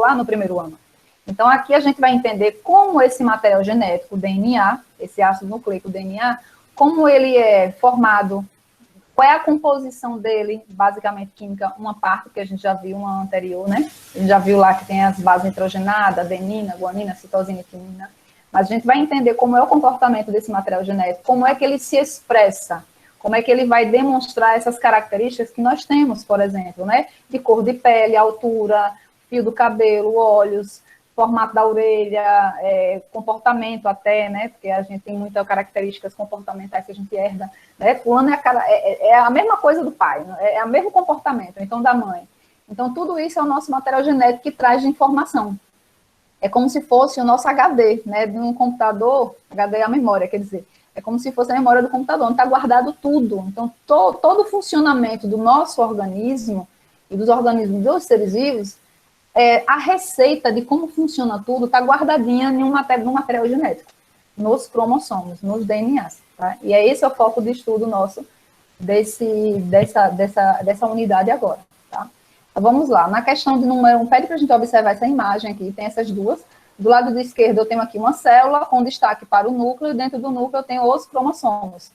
lá no primeiro ano. Então, aqui a gente vai entender como esse material genético, o DNA, esse ácido nucleico DNA, como ele é formado, qual é a composição dele, basicamente química, uma parte que a gente já viu, uma anterior, né? A gente já viu lá que tem as bases nitrogenadas, adenina, guanina, citosina e timina. Mas a gente vai entender como é o comportamento desse material genético, como é que ele se expressa, como é que ele vai demonstrar essas características que nós temos, por exemplo, né? De cor de pele, altura, fio do cabelo, olhos, formato da orelha, comportamento até, né? Porque a gente tem muitas características comportamentais que a gente herda, né? Fulano é a mesma coisa do pai, é o mesmo comportamento, então da mãe. Então, tudo isso é o nosso material genético que traz de informação. É como se fosse o nosso HD, né? De um computador, HD é a memória, quer dizer, é como se fosse a memória do computador, onde está guardado tudo. Então, todo o funcionamento do nosso organismo e dos organismos dos seres vivos, a receita de como funciona tudo está guardadinha em um material genético, nos cromossomos, nos DNAs. Tá? E é esse o foco de estudo nosso dessa unidade agora. Tá? Então, vamos lá. Na questão de número 1, pede para a gente observar essa imagem aqui, tem essas duas. Do lado do esquerdo eu tenho aqui uma célula com destaque para o núcleo, e dentro do núcleo eu tenho os cromossomos.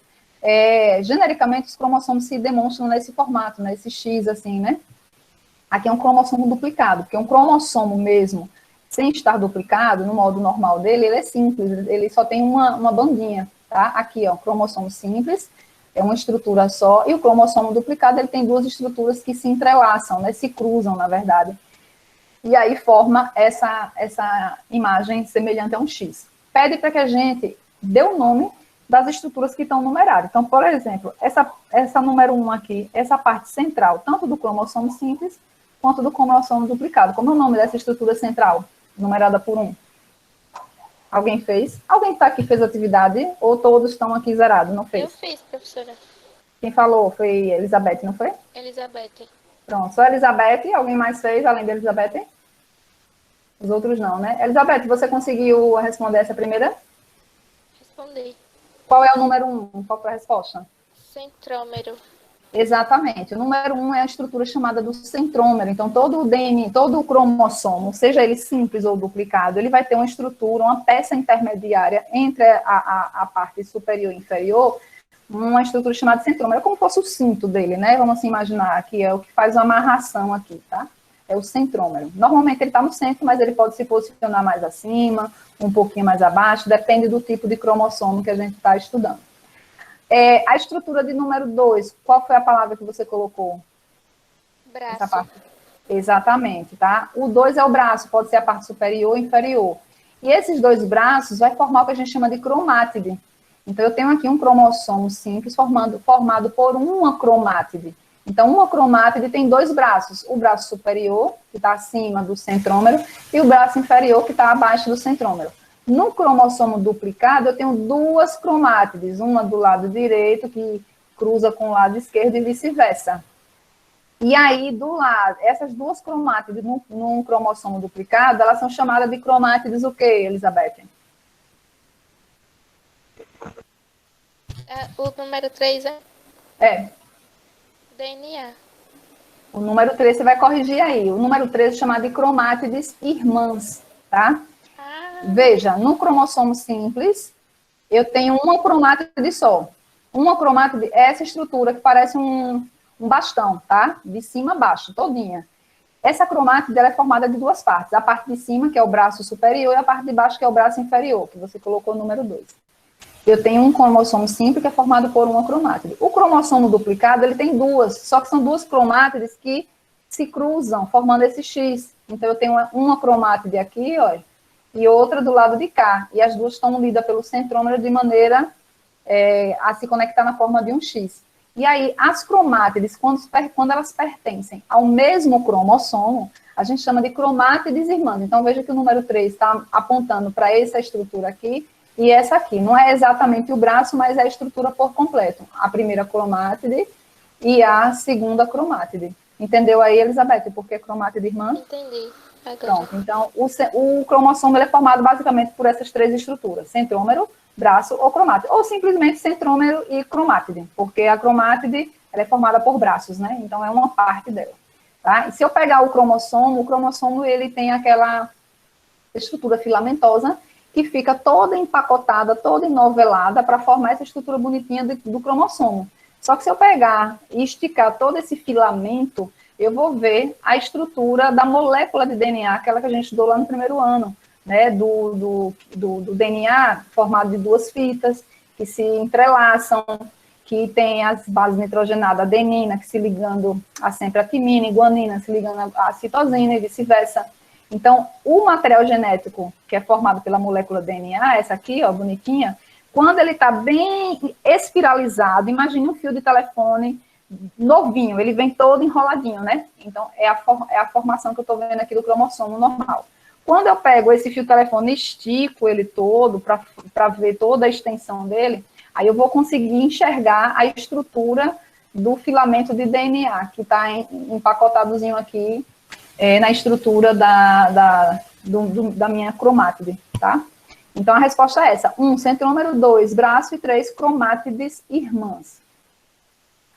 Genericamente, os cromossomos se demonstram nesse formato, nesse X, assim, né? Aqui é um cromossomo duplicado, porque um cromossomo mesmo, sem estar duplicado, no modo normal dele, ele é simples, ele só tem uma bandinha, tá? Aqui, ó, cromossomo simples, é uma estrutura só, e o cromossomo duplicado, ele tem duas estruturas que se entrelaçam, né? Se cruzam, na verdade. E aí forma essa imagem semelhante a um X. Pede para que a gente dê o nome das estruturas que estão numeradas. Então, por exemplo, essa número 1 aqui, essa parte central, tanto do cromossomo simples, quanto do cromossomo duplicado. Como é o nome dessa estrutura central, numerada por 1? Alguém fez? Alguém que está aqui fez atividade? Ou todos estão aqui zerados, não fez? Eu fiz, professora. Quem falou foi Elizabeth, não foi? Elizabeth. Pronto, só Elizabeth. Alguém mais fez, além de Elizabeth? Os outros não, né? Elizabeth, você conseguiu responder essa primeira? Respondi. Qual é o número 1? Qual foi a resposta? Centrômero. Exatamente. O número 1 é a estrutura chamada do centrômero. Então, todo o DNA, todo o cromossomo, seja ele simples ou duplicado, ele vai ter uma estrutura, uma peça intermediária entre a parte superior e inferior, uma estrutura chamada centrômero. É como se fosse o cinto dele, né? Vamos assim, imaginar que é o que faz a amarração aqui, tá? É o centrômero. Normalmente ele está no centro, mas ele pode se posicionar mais acima, um pouquinho mais abaixo, depende do tipo de cromossomo que a gente está estudando. A estrutura de número 2, qual foi a palavra que você colocou? Braço. Essa parte. Exatamente, tá? O 2 é o braço, pode ser a parte superior ou inferior. E esses dois braços vai formar o que a gente chama de cromátide. Então, eu tenho aqui um cromossomo simples formado por uma cromátide. Então, uma cromátide tem dois braços, o braço superior, que está acima do centrômero, e o braço inferior, que está abaixo do centrômero. No cromossomo duplicado, eu tenho duas cromátides, uma do lado direito, que cruza com o lado esquerdo, e vice-versa. E aí, do lado, essas duas cromátides num cromossomo duplicado, elas são chamadas de cromátides o quê, Elizabeth? O número 3 É. DNA. O número 3 você vai corrigir aí. O número 3 é chamado de cromátides irmãs, tá? Veja, no cromossomo simples, eu tenho uma cromátide só. Uma cromátide é essa estrutura que parece um bastão, tá? De cima a baixo, todinha. Essa cromátide ela é formada de duas partes. A parte de cima, que é o braço superior, e a parte de baixo, que é o braço inferior, que você colocou o número 2. Eu tenho um cromossomo simples que é formado por uma cromátide. O cromossomo duplicado, ele tem duas, só que são duas cromátides que se cruzam, formando esse X. Então, eu tenho uma cromátide aqui, ó, e outra do lado de cá. E as duas estão unidas pelo centrômero de maneira a se conectar na forma de um X. E aí, as cromátides, quando elas pertencem ao mesmo cromossomo, a gente chama de cromátides irmãs. Então, veja que o número 3 está apontando para essa estrutura aqui, e essa aqui. Não é exatamente o braço, mas é a estrutura por completo. A primeira cromátide e a segunda cromátide. Entendeu aí, Elizabeth, por que cromátide irmã? Entendi. Agora. Pronto, então o cromossomo ele é formado basicamente por essas três estruturas, centrômero, braço ou cromátide, ou simplesmente centrômero e cromátide, porque a cromátide ela é formada por braços, né? Então é uma parte dela. tá? E se eu pegar o cromossomo ele tem aquela estrutura filamentosa que fica toda empacotada, toda enovelada para formar essa estrutura bonitinha do cromossomo. Só que se eu pegar e esticar todo esse filamento, eu vou ver a estrutura da molécula de DNA, aquela que a gente estudou lá no primeiro ano, né, do DNA formado de duas fitas, que se entrelaçam, que tem as bases nitrogenadas, adenina, que se ligando a sempre a timina, e guanina, se ligando a citosina e vice-versa. Então, o material genético, que é formado pela molécula DNA, essa aqui, ó, bonitinha, quando ele está bem espiralizado, imagine um fio de telefone novinho, ele vem todo enroladinho, né? Então, é a formação que eu estou vendo aqui do cromossomo normal. Quando eu pego esse fio de telefone e estico ele todo, para ver toda a extensão dele, aí eu vou conseguir enxergar a estrutura do filamento de DNA, que está empacotadozinho aqui, na estrutura da minha cromátide, tá? Então, a resposta é essa. 1, centrômero, 2, braço e 3, cromátides irmãs.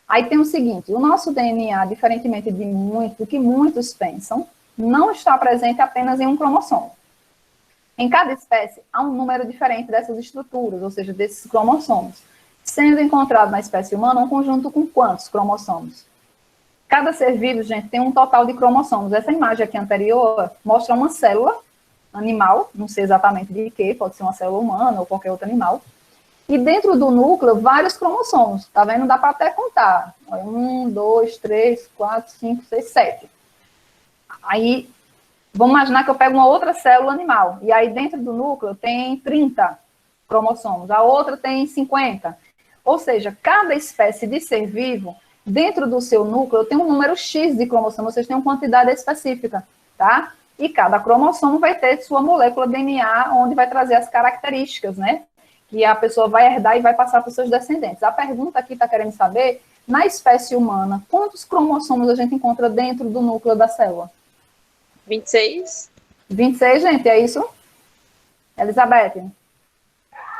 Aí tem o seguinte, o nosso DNA, diferentemente do que muitos pensam, não está presente apenas em um cromossomo. Em cada espécie, há um número diferente dessas estruturas, ou seja, desses cromossomos. Sendo encontrado na espécie humana um conjunto com quantos cromossomos? Cada ser vivo, gente, tem um total de cromossomos. Essa imagem aqui anterior mostra uma célula animal, não sei exatamente de quê, pode ser uma célula humana ou qualquer outro animal. E dentro do núcleo, vários cromossomos. Tá vendo? Dá para até contar. 1, 2, 3, 4, 5, 6, 7. Aí, vamos imaginar que eu pego uma outra célula animal. E aí, dentro do núcleo, tem 30 cromossomos. A outra tem 50. Ou seja, cada espécie de ser vivo, dentro do seu núcleo, tem um número X de cromossomos. Vocês têm uma quantidade específica, tá? E cada cromossomo vai ter sua molécula DNA, onde vai trazer as características, né? Que a pessoa vai herdar e vai passar para os seus descendentes. A pergunta aqui está querendo saber, na espécie humana, quantos cromossomos a gente encontra dentro do núcleo da célula? 26. 26, gente, é isso? Elizabeth?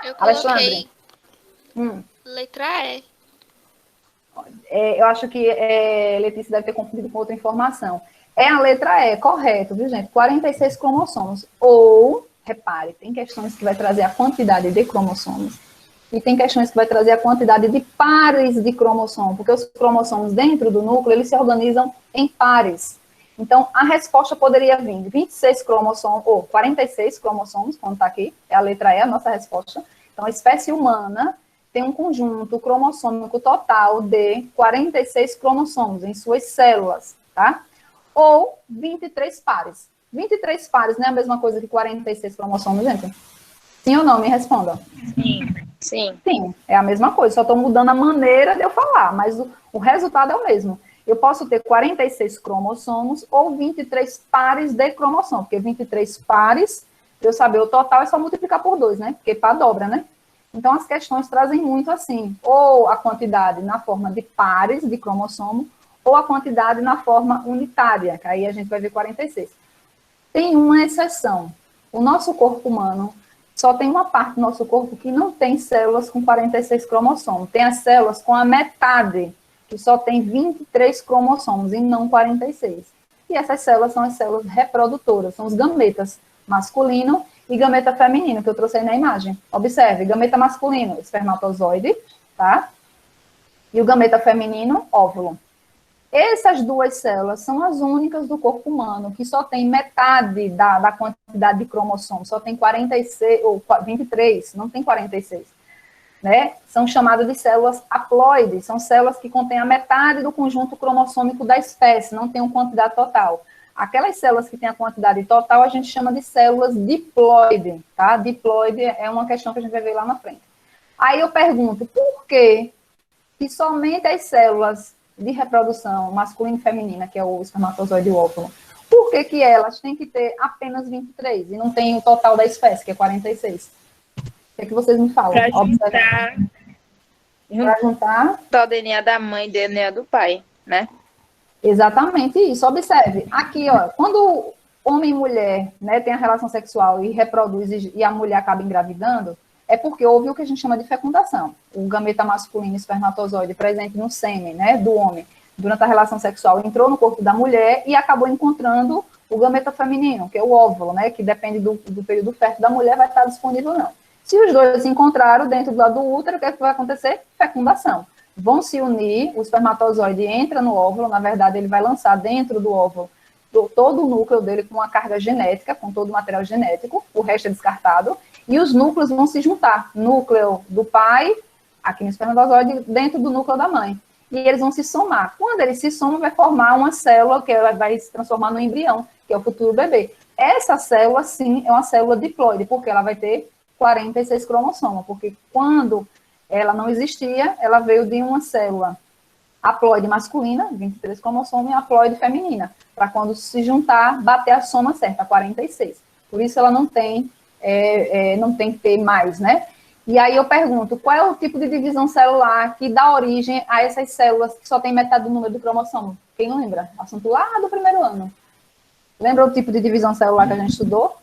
Eu Alexandre? coloquei letra E. Eu acho que Letícia deve ter confundido com outra informação. É a letra E, correto, viu, gente? 46 cromossomos. Ou, repare, tem questões que vai trazer a quantidade de cromossomos e tem questões que vai trazer a quantidade de pares de cromossomo, porque os cromossomos dentro do núcleo, eles se organizam em pares. Então, a resposta poderia vir 26 cromossomos, ou 46 cromossomos, quando está aqui, é a letra E, a nossa resposta. Então, a espécie humana tem um conjunto cromossômico total de 46 cromossomos em suas células, tá? Ou 23 pares. 23 pares não é a mesma coisa que 46 cromossomos, gente? Sim ou não? Me responda. Sim. Sim, é a mesma coisa, só estou mudando a maneira de eu falar, mas o resultado é o mesmo. Eu posso ter 46 cromossomos ou 23 pares de cromossomo, porque 23 pares, para eu saber o total, é só multiplicar por 2, né? Porque para dobra, né? Então, as questões trazem muito assim, ou a quantidade na forma de pares de cromossomo, ou a quantidade na forma unitária, que aí a gente vai ver 46. Tem uma exceção. O nosso corpo humano só tem uma parte do nosso corpo que não tem células com 46 cromossomos. Tem as células com a metade, que só tem 23 cromossomos e não 46. E essas células são as células reprodutoras, são os gametas masculino e gameta feminino, que eu trouxe aí na imagem. Observe, gameta masculino, espermatozoide, tá? E o gameta feminino, óvulo. Essas duas células são as únicas do corpo humano que só tem metade da quantidade de cromossomos, só tem 46 ou 23, não tem 46, né? São chamadas de células haploides, são células que contêm a metade do conjunto cromossômico da espécie, não tem uma quantidade total. Aquelas células que têm a quantidade total a gente chama de células diploide, tá? Diploide é uma questão que a gente vai ver lá na frente. Aí eu pergunto, por que somente as células de reprodução masculina e feminina, que é o espermatozoide e o óvulo, por que elas têm que ter apenas 23 e não tem o total da espécie, que é 46? O que vocês me falam? Para juntar Juntar o DNA da mãe e o DNA do pai, né? Exatamente isso. Observe, aqui, ó, quando homem e mulher, né, tem a relação sexual e reproduz e a mulher acaba engravidando, é porque houve o que a gente chama de fecundação. O gameta masculino espermatozoide presente no sêmen, né, do homem, durante a relação sexual, entrou no corpo da mulher e acabou encontrando o gameta feminino, que é o óvulo, né? Que depende do período fértil da mulher, vai estar disponível ou não. Se os dois se encontraram dentro do lado do útero, o que é que vai acontecer? Fecundação. Vão se unir, o espermatozoide entra no óvulo, na verdade, ele vai lançar dentro do óvulo todo o núcleo dele com uma carga genética, com todo o material genético, o resto é descartado, e os núcleos vão se juntar. Núcleo do pai, aqui no espermatozoide, dentro do núcleo da mãe. E eles vão se somar. Quando eles se somam, vai formar uma célula que ela vai se transformar no embrião, que é o futuro bebê. Essa célula, sim, é uma célula diploide, porque ela vai ter 46 cromossomos, porque quando ela não existia, ela veio de uma célula haploide masculina, 23 cromossomos, e haploide feminina, para quando se juntar, bater a soma certa, 46. Por isso ela não tem que ter mais, né? E aí eu pergunto, qual é o tipo de divisão celular que dá origem a essas células que só tem metade do número do cromossomo? Quem lembra? Assunto lá do primeiro ano. Lembra o tipo de divisão celular que a gente estudou?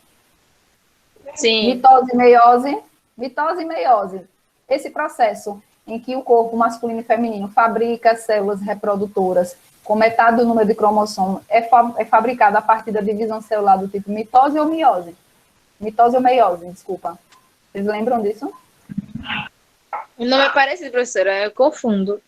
Sim. Mitose e meiose. Mitose e meiose. Esse processo em que o corpo masculino e feminino fabrica células reprodutoras com metade do número de cromossomo é fabricado a partir da divisão celular do tipo mitose ou meiose? Mitose ou meiose, desculpa. Vocês lembram disso? O nome é parecido, professora, eu confundo.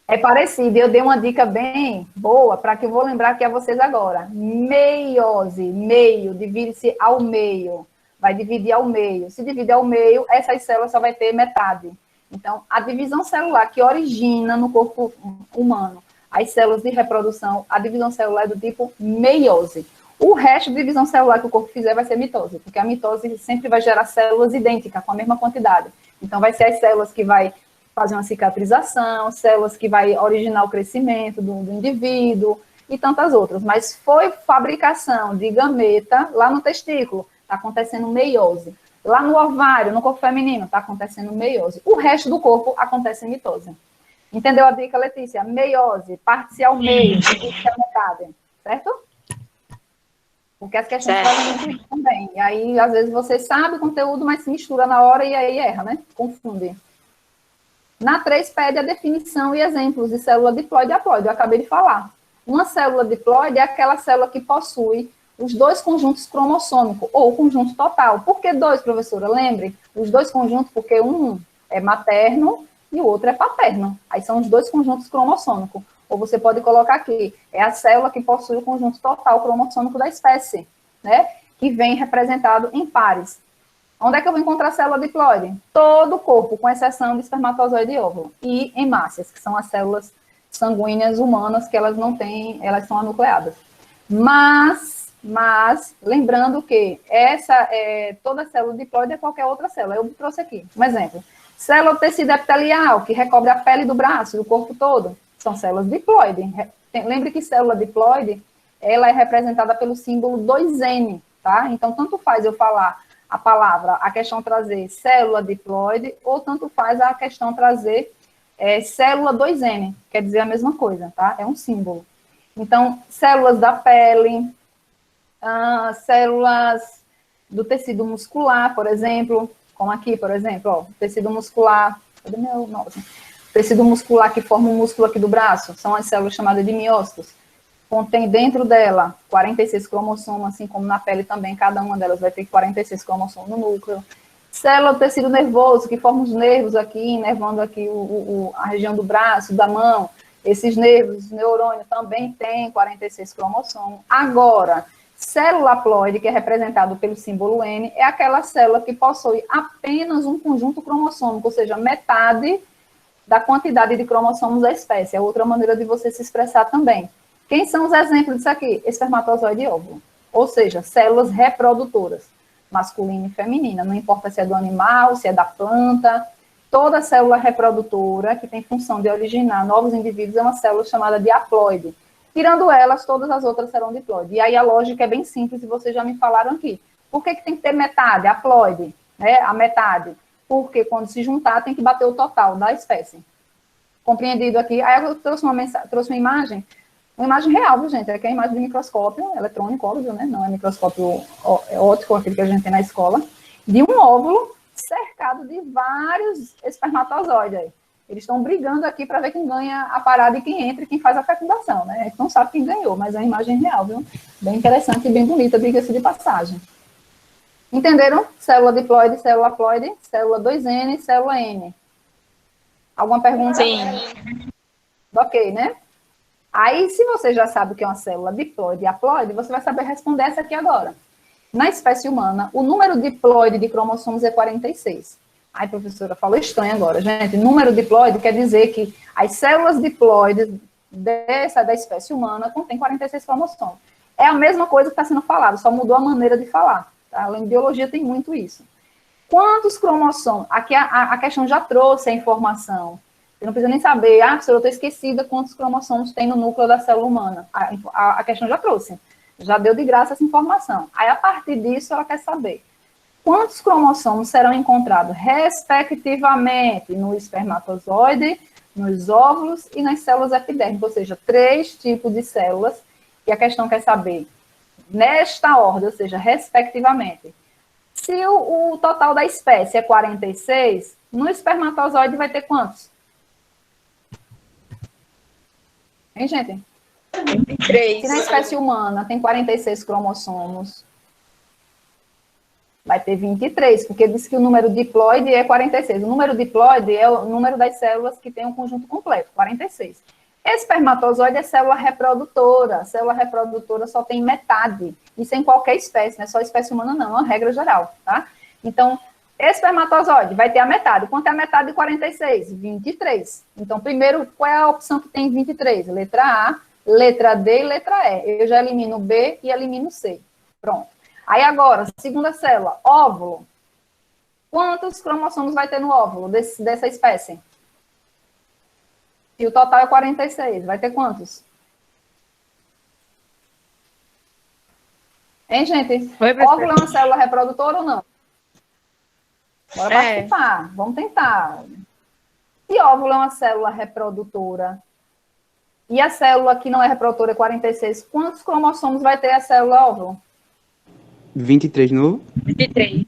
É parecido, eu dei uma dica bem boa para que eu vou lembrar aqui a vocês agora. Meiose, meio, divide-se ao meio. Vai dividir ao meio. Se dividir ao meio, essas células só vai ter metade. Então, a divisão celular que origina no corpo humano as células de reprodução, a divisão celular é do tipo meiose. O resto de divisão celular que o corpo fizer vai ser mitose, porque a mitose sempre vai gerar células idênticas, com a mesma quantidade. Então, vai ser as células que vai fazer uma cicatrização, células que vai originar o crescimento do indivíduo e tantas outras. Mas foi fabricação de gameta lá no testículo, está acontecendo meiose. Lá no ovário, no corpo feminino, está acontecendo meiose. O resto do corpo acontece mitose. Entendeu a dica, Letícia? Meiose, parte-se ao meio, divide-se a metade, certo? Porque as questões fazem muito isso também. E aí, às vezes, você sabe o conteúdo, mas se mistura na hora e aí erra, né? Confunde. Na 3 pede a definição e exemplos de célula diploide e haploide. Eu acabei de falar. Uma célula diploide é aquela célula que possui os 2 conjuntos cromossômicos, ou o conjunto total. Por que 2, professora? Lembre, os 2 conjuntos, porque um é materno e o outro é paterno. Aí são os 2 conjuntos cromossômicos. Ou você pode colocar aqui, é a célula que possui o conjunto total cromossômico da espécie, né? Que vem representado em pares. Onde é que eu vou encontrar a célula diploide? Todo o corpo, com exceção de espermatozoide e óvulo. E hemácias, que são as células sanguíneas humanas, que elas não têm, elas são anucleadas. Mas, lembrando que toda célula diploide é qualquer outra célula. Eu trouxe aqui um exemplo. Célula do tecido epitelial, que recobre a pele do braço, do corpo todo. São células diploide. Lembre que célula diploide, ela é representada pelo símbolo 2N, tá? Então, tanto faz eu falar a questão trazer célula diploide, ou tanto faz a questão trazer célula 2N, quer dizer a mesma coisa, tá? É um símbolo. Então, células da pele, células do tecido muscular, por exemplo, como aqui, por exemplo, ó, tecido muscular, cadê meu nome? Tecido muscular que forma o músculo aqui do braço, são as células chamadas de miócitos. Contém dentro dela 46 cromossomos, assim como na pele também, cada uma delas vai ter 46 cromossomos no núcleo. Célula do tecido nervoso, que forma os nervos aqui, inervando aqui a região do braço, da mão. Esses nervos, neurônios, também tem 46 cromossomos. Agora, célula haploide, que é representado pelo símbolo N, é aquela célula que possui apenas um conjunto cromossômico, ou seja, metade da quantidade de cromossomos da espécie. É outra maneira de você se expressar também. Quem são os exemplos disso aqui? Espermatozoide e óvulo. Ou seja, células reprodutoras, masculina e feminina. Não importa se é do animal, se é da planta. Toda célula reprodutora que tem função de originar novos indivíduos é uma célula chamada de haploide. Tirando elas, todas as outras serão diploide. E aí a lógica é bem simples e vocês já me falaram aqui. Por que tem que ter metade, haploide, né? A metade. Porque quando se juntar tem que bater o total da espécie. Compreendido aqui? Aí eu trouxe uma imagem real, viu, gente? Aqui é a imagem de microscópio eletrônico, óbvio, né? Não é microscópio óptico, aquele que a gente tem na escola, de um óvulo cercado de vários espermatozoides aí. Eles estão brigando aqui para ver quem ganha a parada e quem entra e quem faz a fecundação, né? A gente não sabe quem ganhou, mas é uma imagem real, viu? Bem interessante e bem bonita, diga-se de passagem. Entenderam? Célula diploide, célula haploide, célula 2N, célula N. Alguma pergunta? Sim. Ok, né? Aí, se você já sabe o que é uma célula diploide e haploide, você vai saber responder essa aqui agora. Na espécie humana, o número diploide de cromossomos é 46. Ai, professora, falou estranho agora. Gente, número diploide quer dizer que as células diploides da espécie humana contêm 46 cromossomos. É a mesma coisa que está sendo falado, só mudou a maneira de falar. Tá? A biologia tem muito isso. Quantos cromossomos? Aqui a questão já trouxe a informação. Você não precisa nem saber, professora, eu estou esquecida quantos cromossomos tem no núcleo da célula humana. A questão já trouxe. Já deu de graça essa informação. Aí, a partir disso, ela quer saber quantos cromossomos serão encontrados, respectivamente, no espermatozoide, nos óvulos e nas células epidérmicas, ou seja, 3 tipos de células, e a questão quer saber, nesta ordem, ou seja, respectivamente. Se o total da espécie é 46, no espermatozoide vai ter quantos? Hein, gente? 3. Se na espécie humana tem 46 cromossomos, vai ter 23, porque diz que o número diploide é 46. O número diploide é o número das células que tem um conjunto completo, 46. Espermatozoide é célula reprodutora. A célula reprodutora só tem metade. Isso em qualquer espécie, não é só espécie humana, não, é uma regra geral, tá? Então, espermatozoide vai ter a metade. Quanto é a metade de 46? 23. Então, primeiro, qual é a opção que tem 23? Letra A, letra D e letra E. Eu já elimino B e elimino C. Pronto. Aí agora, segunda célula, óvulo. Quantos cromossomos vai ter no óvulo dessa espécie? E o total é 46. Vai ter quantos? Hein, gente? Óvulo é uma célula reprodutora ou não? Bora participar. Vamos tentar. Se óvulo é uma célula reprodutora e a célula que não é reprodutora é 46, quantos cromossomos vai ter a célula óvulo? 23 novo? 23.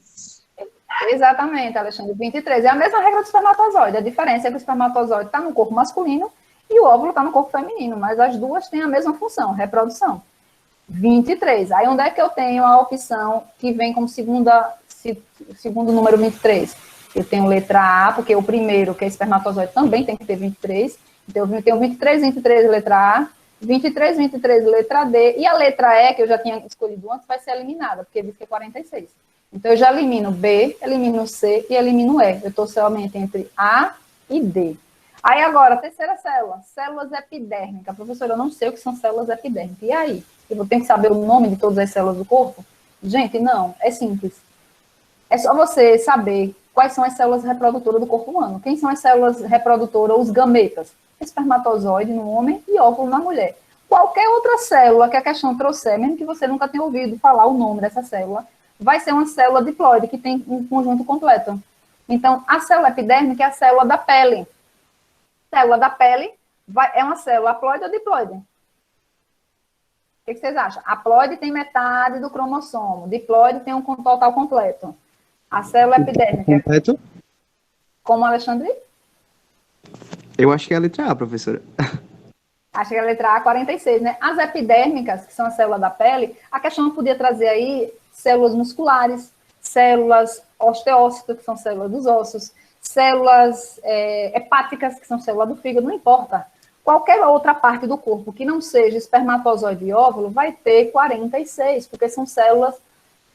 Exatamente, Alexandre, 23. É a mesma regra do espermatozoide. A diferença é que o espermatozoide está no corpo masculino e o óvulo está no corpo feminino, mas as duas têm a mesma função, reprodução. 23. Aí onde é que eu tenho a opção que vem como segundo número 23? Eu tenho letra A, porque o primeiro, que é espermatozoide, também tem que ter 23. Então eu tenho 23, 23, letra A, 23, 23, letra D, e a letra E, que eu já tinha escolhido antes, vai ser eliminada, porque diz que é 46. Então, eu já elimino B, elimino C e elimino E. Eu estou somente entre A e D. Aí, agora, a terceira célula, células epidérmicas. Professora, eu não sei o que são células epidérmicas. E aí? Eu vou ter que saber o nome de todas as células do corpo? Gente, não, é simples. É só você saber quais são as células reprodutoras do corpo humano. Quem são as células reprodutoras, os gametas? Espermatozoide no homem e óvulo na mulher. Qualquer outra célula que a questão trouxer, mesmo que você nunca tenha ouvido falar o nome dessa célula, vai ser uma célula diploide, que tem um conjunto completo. Então, a célula epidérmica é a célula da pele. Célula da pele é uma célula haploide ou diploide? O que vocês acham? Haploide tem metade do cromossomo, diploide tem um total completo. A célula epidérmica... Completo? Como, Alexandre? Eu acho que é a letra A, professora. Acho que é a letra A, 46, né? As epidérmicas, que são a célula da pele, a questão podia trazer aí células musculares, células osteócitas, que são células dos ossos, células hepáticas, que são células do fígado, não importa. Qualquer outra parte do corpo que não seja espermatozoide e óvulo vai ter 46, porque são células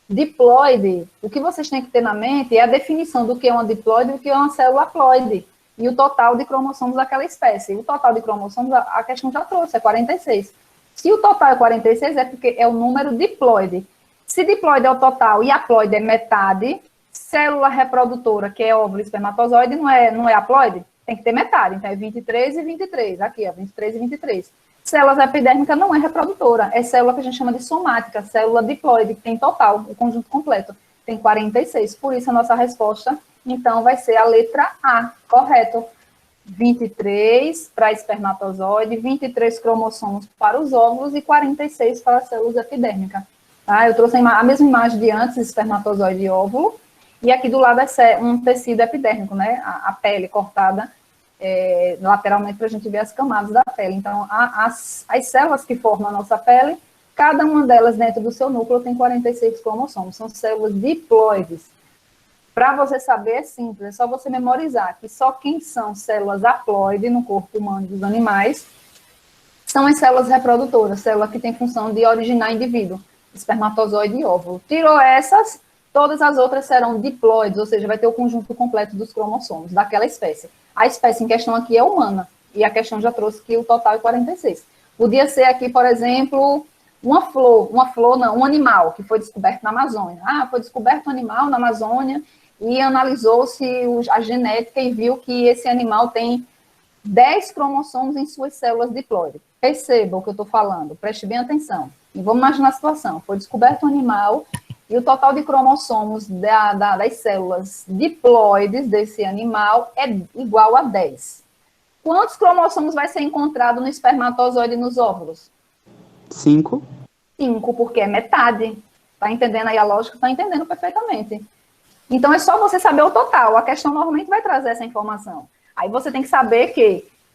diploide. O que vocês têm que ter na mente é a definição do que é uma diploide e do que é uma célula haploide. E o total de cromossomos daquela espécie. O total de cromossomos, a questão já trouxe, é 46. Se o total é 46, é porque é o número diploide. Se diploide é o total e haploide é metade, célula reprodutora, que é óvulo e espermatozoide, não é haploide? Tem que ter metade. Então, é 23 e 23. Aqui, ó, 23 e 23. Células epidérmicas não é reprodutora. É célula que a gente chama de somática, célula diploide, que tem total, o conjunto completo. Tem 46. Por isso, a nossa resposta... Então, vai ser a letra A, correto. 23 para espermatozoide, 23 cromossomos para os óvulos e 46 para as células epidérmicas. Tá? Eu trouxe a mesma imagem de antes, espermatozoide e óvulo, e aqui do lado é um tecido epidérmico, né? A pele cortada lateralmente para a gente ver as camadas da pele. Então, as células que formam a nossa pele, cada uma delas dentro do seu núcleo tem 46 cromossomos, são células diploides. Para você saber, é simples, é só você memorizar que só quem são células haploides no corpo humano dos animais são as células reprodutoras, célula que tem função de originar indivíduo, espermatozoide e óvulo. Tirou essas, todas as outras serão diploides, ou seja, vai ter o conjunto completo dos cromossomos daquela espécie. A espécie em questão aqui é humana, e a questão já trouxe que o total é 46. Podia ser aqui, por exemplo, um animal que foi descoberto na Amazônia. Foi descoberto um animal na Amazônia e analisou-se a genética e viu que esse animal tem 10 cromossomos em suas células diploides. Perceba o que eu estou falando, preste bem atenção. E vamos imaginar a situação. Foi descoberto um animal e o total de cromossomos das células diploides desse animal é igual a 10. Quantos cromossomos vai ser encontrado no espermatozoide e nos óvulos? 5. 5, porque é metade. Está entendendo aí a lógica? Está entendendo perfeitamente. Então, é só você saber o total. A questão normalmente vai trazer essa informação. Aí você tem que saber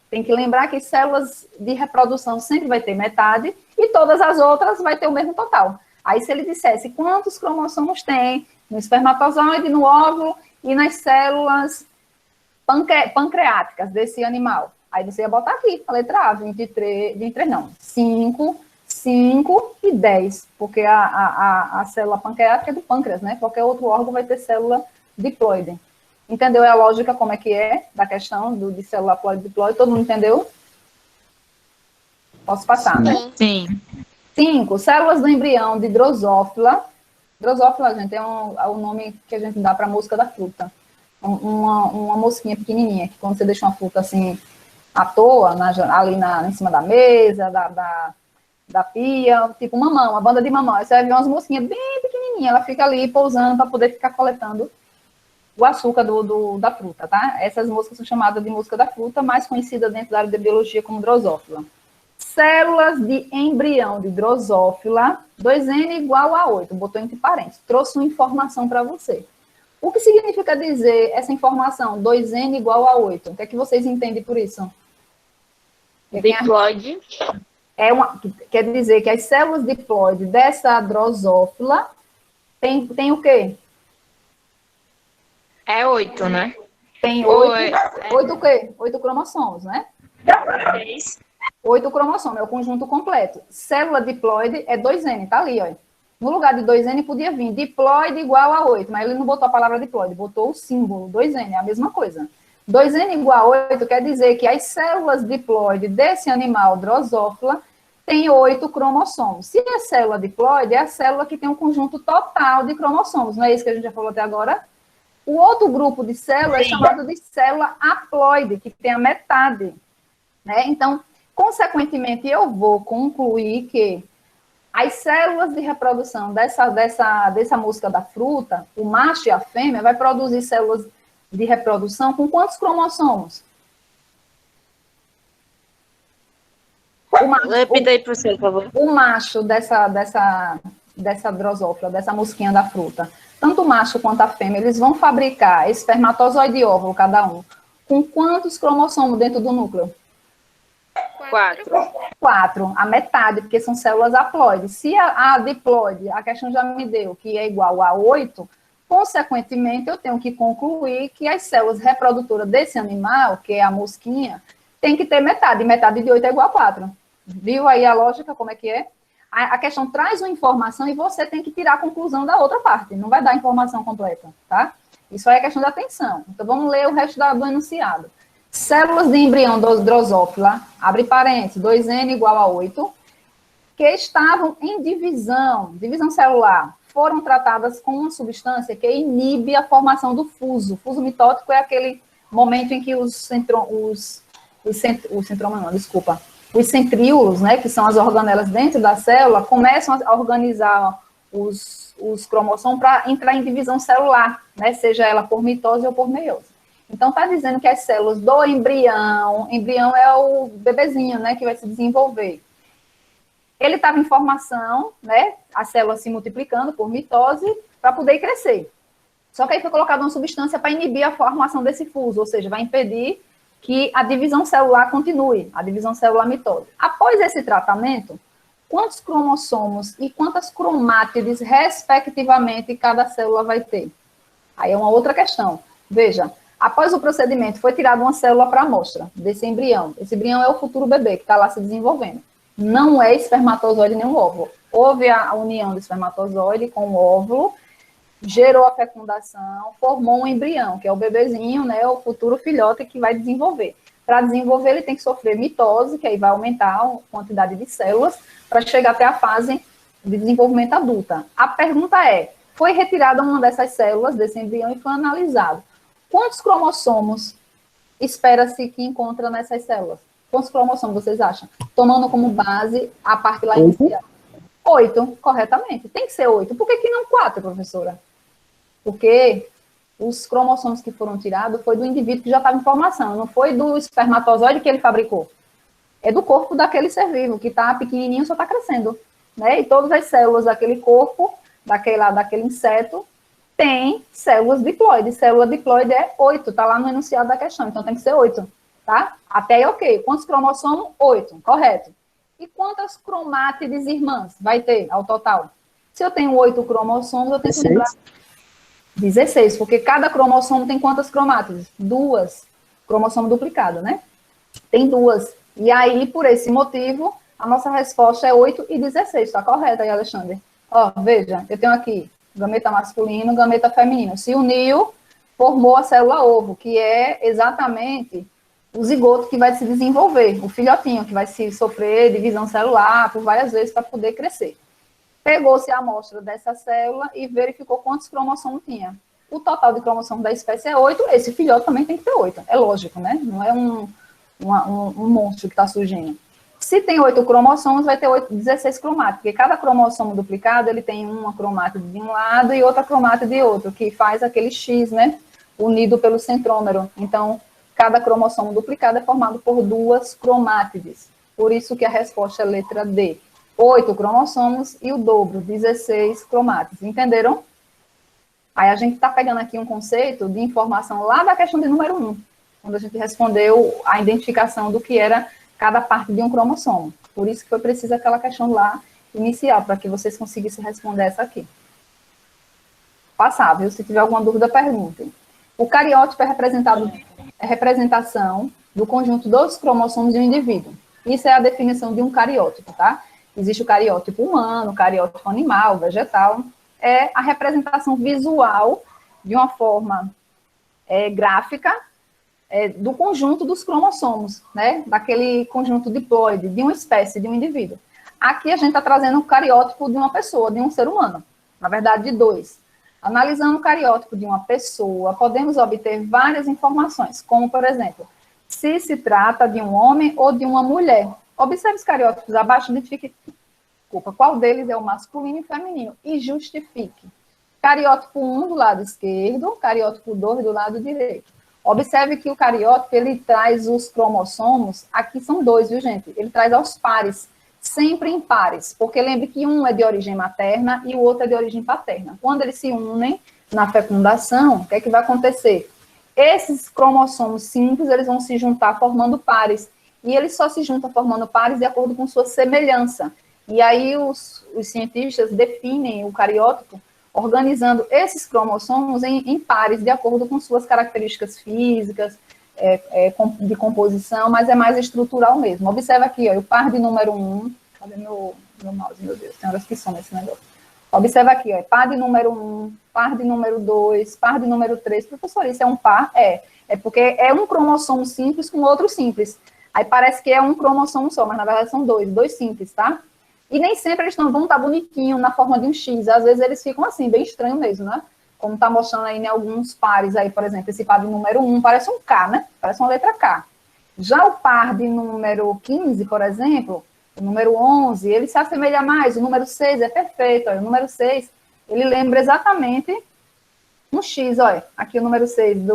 tem que lembrar que células de reprodução sempre vai ter metade e todas as outras vai ter o mesmo total. Aí, se ele dissesse quantos cromossomos tem no espermatozoide, no óvulo e nas células pancreáticas desse animal, aí você ia botar aqui, a letra A, 23 não, 5 e 10, porque a célula pancreática é do pâncreas, né? Qualquer outro órgão vai ter célula diploide. Entendeu a lógica como é que é da questão de célula haploide diploide? Todo mundo entendeu? Posso passar, né? Sim. 5, células do embrião de Drosófila. Drosófila, gente, é o nome que a gente dá para a mosca da fruta. Uma mosquinha pequenininha, que quando você deixa uma fruta assim, à toa, ali em cima da mesa, da pia, tipo mamão, uma banda de mamão. Aí você vai ver umas mosquinhas bem pequenininhas, ela fica ali pousando para poder ficar coletando o açúcar da fruta, tá? Essas moscas são chamadas de mosca da fruta, mais conhecida dentro da área de biologia como Drosófila. Células de embrião de Drosófila, 2N igual a 8, botou entre parênteses, trouxe uma informação para você. O que significa dizer essa informação, 2N igual a 8? O que é que vocês entendem por isso? Diploide. Quer dizer que as células diploide dessa Drosófila tem o quê? É 8, né? Tem 8 o quê? 8 cromossomos, né? 8 cromossomos, é o conjunto completo. Célula diploide é 2N, tá ali, ó. No lugar de 2N podia vir diploide igual a 8, mas ele não botou a palavra diploide, botou o símbolo 2N, é a mesma coisa. 2N igual a 8 quer dizer que as células diploide desse animal Drosófila tem 8 cromossomos. Se é célula diploide, é a célula que tem um conjunto total de cromossomos, não é isso que a gente já falou até agora? O outro grupo de células é chamado de célula haploide, que tem a metade, né? Então, consequentemente, eu vou concluir que as células de reprodução dessa mosca da fruta, o macho e a fêmea, vai produzir células de reprodução com quantos cromossomos? Repita aí para você, por favor. O macho dessa drosófila, dessa mosquinha da fruta, tanto o macho quanto a fêmea, eles vão fabricar espermatozoide e óvulo, cada um, com quantos cromossomos dentro do núcleo? 4, a metade, porque são células haploides. Se a diploide, a questão já me deu, que é igual a 8, consequentemente, eu tenho que concluir que as células reprodutoras desse animal, que é a mosquinha, tem que ter metade, e metade de 8 é igual a 4. Viu aí a lógica, como é que é? A questão traz uma informação e você tem que tirar a conclusão da outra parte, não vai dar a informação completa, tá? Isso aí é questão de atenção. Então, vamos ler o resto do enunciado. Células de embrião Drosófila, abre parênteses, 2N igual a 8, que estavam em divisão celular, foram tratadas com uma substância que inibe a formação do fuso. O fuso mitótico é aquele momento em que os centríolos, né, que são as organelas dentro da célula, começam a organizar os cromossomos para entrar em divisão celular, né, seja ela por mitose ou por meiose. Então, está dizendo que as células do embrião é o bebezinho, né, que vai se desenvolver. Ele estava em formação, né, a célula se multiplicando por mitose para poder crescer. Só que aí foi colocada uma substância para inibir a formação desse fuso, ou seja, vai impedir que a divisão celular continue, a divisão celular mitose. Após esse tratamento, quantos cromossomos e quantas cromátides, respectivamente, cada célula vai ter? Aí é uma outra questão. Veja, após o procedimento, foi tirada uma célula para amostra desse embrião. Esse embrião é o futuro bebê que está lá se desenvolvendo. Não é espermatozoide nem um óvulo. Houve a união do espermatozoide com o óvulo, gerou a fecundação, formou um embrião, que é o bebezinho, né, o futuro filhote que vai desenvolver. Para desenvolver, ele tem que sofrer mitose, que aí vai aumentar a quantidade de células, para chegar até a fase de desenvolvimento adulta. A pergunta é, foi retirada uma dessas células, desse embrião, e foi analisado. Quantos cromossomos espera-se que encontra nessas células? Quantos cromossomos vocês acham? Tomando como base a parte lá inicial. 8, corretamente. Tem que ser 8. Por que não 4, professora? Porque os cromossomos que foram tirados foi do indivíduo que já estava em formação, não foi do espermatozoide que ele fabricou. É do corpo daquele ser vivo, que está pequenininho, só está crescendo. Né? E todas as células daquele corpo, daquele inseto, tem células diploides. Célula diploide é 8, está lá no enunciado da questão, então tem que ser 8. Tá? Até aí, ok. Quantos cromossomos? 8, correto. E quantas cromátides irmãs vai ter ao total? Se eu tenho 8 cromossomos, eu tenho que lembrar 16, porque cada cromossomo tem quantas cromátides? 2. Cromossomo duplicado, né? Tem 2. E aí, por esse motivo, a nossa resposta é 8 e 16, tá correto aí, Alexandre? Ó, veja, eu tenho aqui gameta masculino, gameta feminino. Se uniu, formou a célula ovo, que é exatamente o zigoto que vai se desenvolver, o filhotinho que vai se sofrer divisão celular por várias vezes para poder crescer. Pegou-se a amostra dessa célula e verificou quantos cromossomos tinha. O total de cromossomos da espécie é 8, esse filhote também tem que ter 8. É lógico, né? Não é um monstro que está surgindo. Se tem 8 cromossomos, vai ter 16 cromátides, porque cada cromossomo duplicado, ele tem uma cromátide de um lado e outra cromátide de outro, que faz aquele X, né? Unido pelo centrômero. Então, cada cromossomo duplicado é formado por 2 cromátides. Por isso que a resposta é letra D. 8 cromossomos e o dobro, 16 cromátides. Entenderam? Aí a gente está pegando aqui um conceito de informação lá da questão de número 1, quando a gente respondeu a identificação do que era cada parte de um cromossomo. Por isso que foi preciso aquela questão lá inicial, para que vocês conseguissem responder essa aqui. Passar, viu? Se tiver alguma dúvida, perguntem. O cariótipo é representação do conjunto dos cromossomos de um indivíduo. Isso é a definição de um cariótipo, tá? Existe o cariótipo humano, o cariótipo animal, vegetal. É a representação visual de uma forma gráfica do conjunto dos cromossomos, né? Daquele conjunto diploide, de uma espécie, de um indivíduo. Aqui a gente está trazendo o cariótipo de uma pessoa, de um ser humano. Na verdade, de 2. Analisando o cariótipo de uma pessoa, podemos obter várias informações, como, por exemplo, se trata de um homem ou de uma mulher. Observe os cariótipos abaixo, identifique qual deles é o masculino e feminino, e justifique. Cariótipo 1 do lado esquerdo, cariótipo 2 do lado direito. Observe que o cariótipo, ele traz os cromossomos, aqui são 2, viu, gente? Ele traz aos pares, sempre em pares, porque lembre que um é de origem materna e o outro é de origem paterna. Quando eles se unem na fecundação, o que é que vai acontecer? Esses cromossomos simples, eles vão se juntar formando pares, e eles só se juntam formando pares de acordo com sua semelhança. E aí os cientistas definem o cariótipo organizando esses cromossomos em pares, de acordo com suas características físicas, de composição, mas é mais estrutural mesmo. Observa aqui, ó, o par de número 1, cadê meu mouse, meu Deus, tem horas que some esse negócio. Observa aqui, ó, par de número 1, par de número 2, par de número 3. Professor, isso é um par? É porque é um cromossomo simples com outro simples. Aí parece que é um cromossomo só, mas na verdade são dois simples, tá? E nem sempre eles vão estar bonitinho na forma de um X. Às vezes eles ficam assim, bem estranho mesmo, né? Como está mostrando aí em alguns pares aí, por exemplo, esse par de número 1 parece um K, né? Parece uma letra K. Já o par de número 15, por exemplo, o número 11, ele se assemelha mais. O número 6 é perfeito. Olha, o número 6, ele lembra exatamente um X, olha. Aqui o número 6 de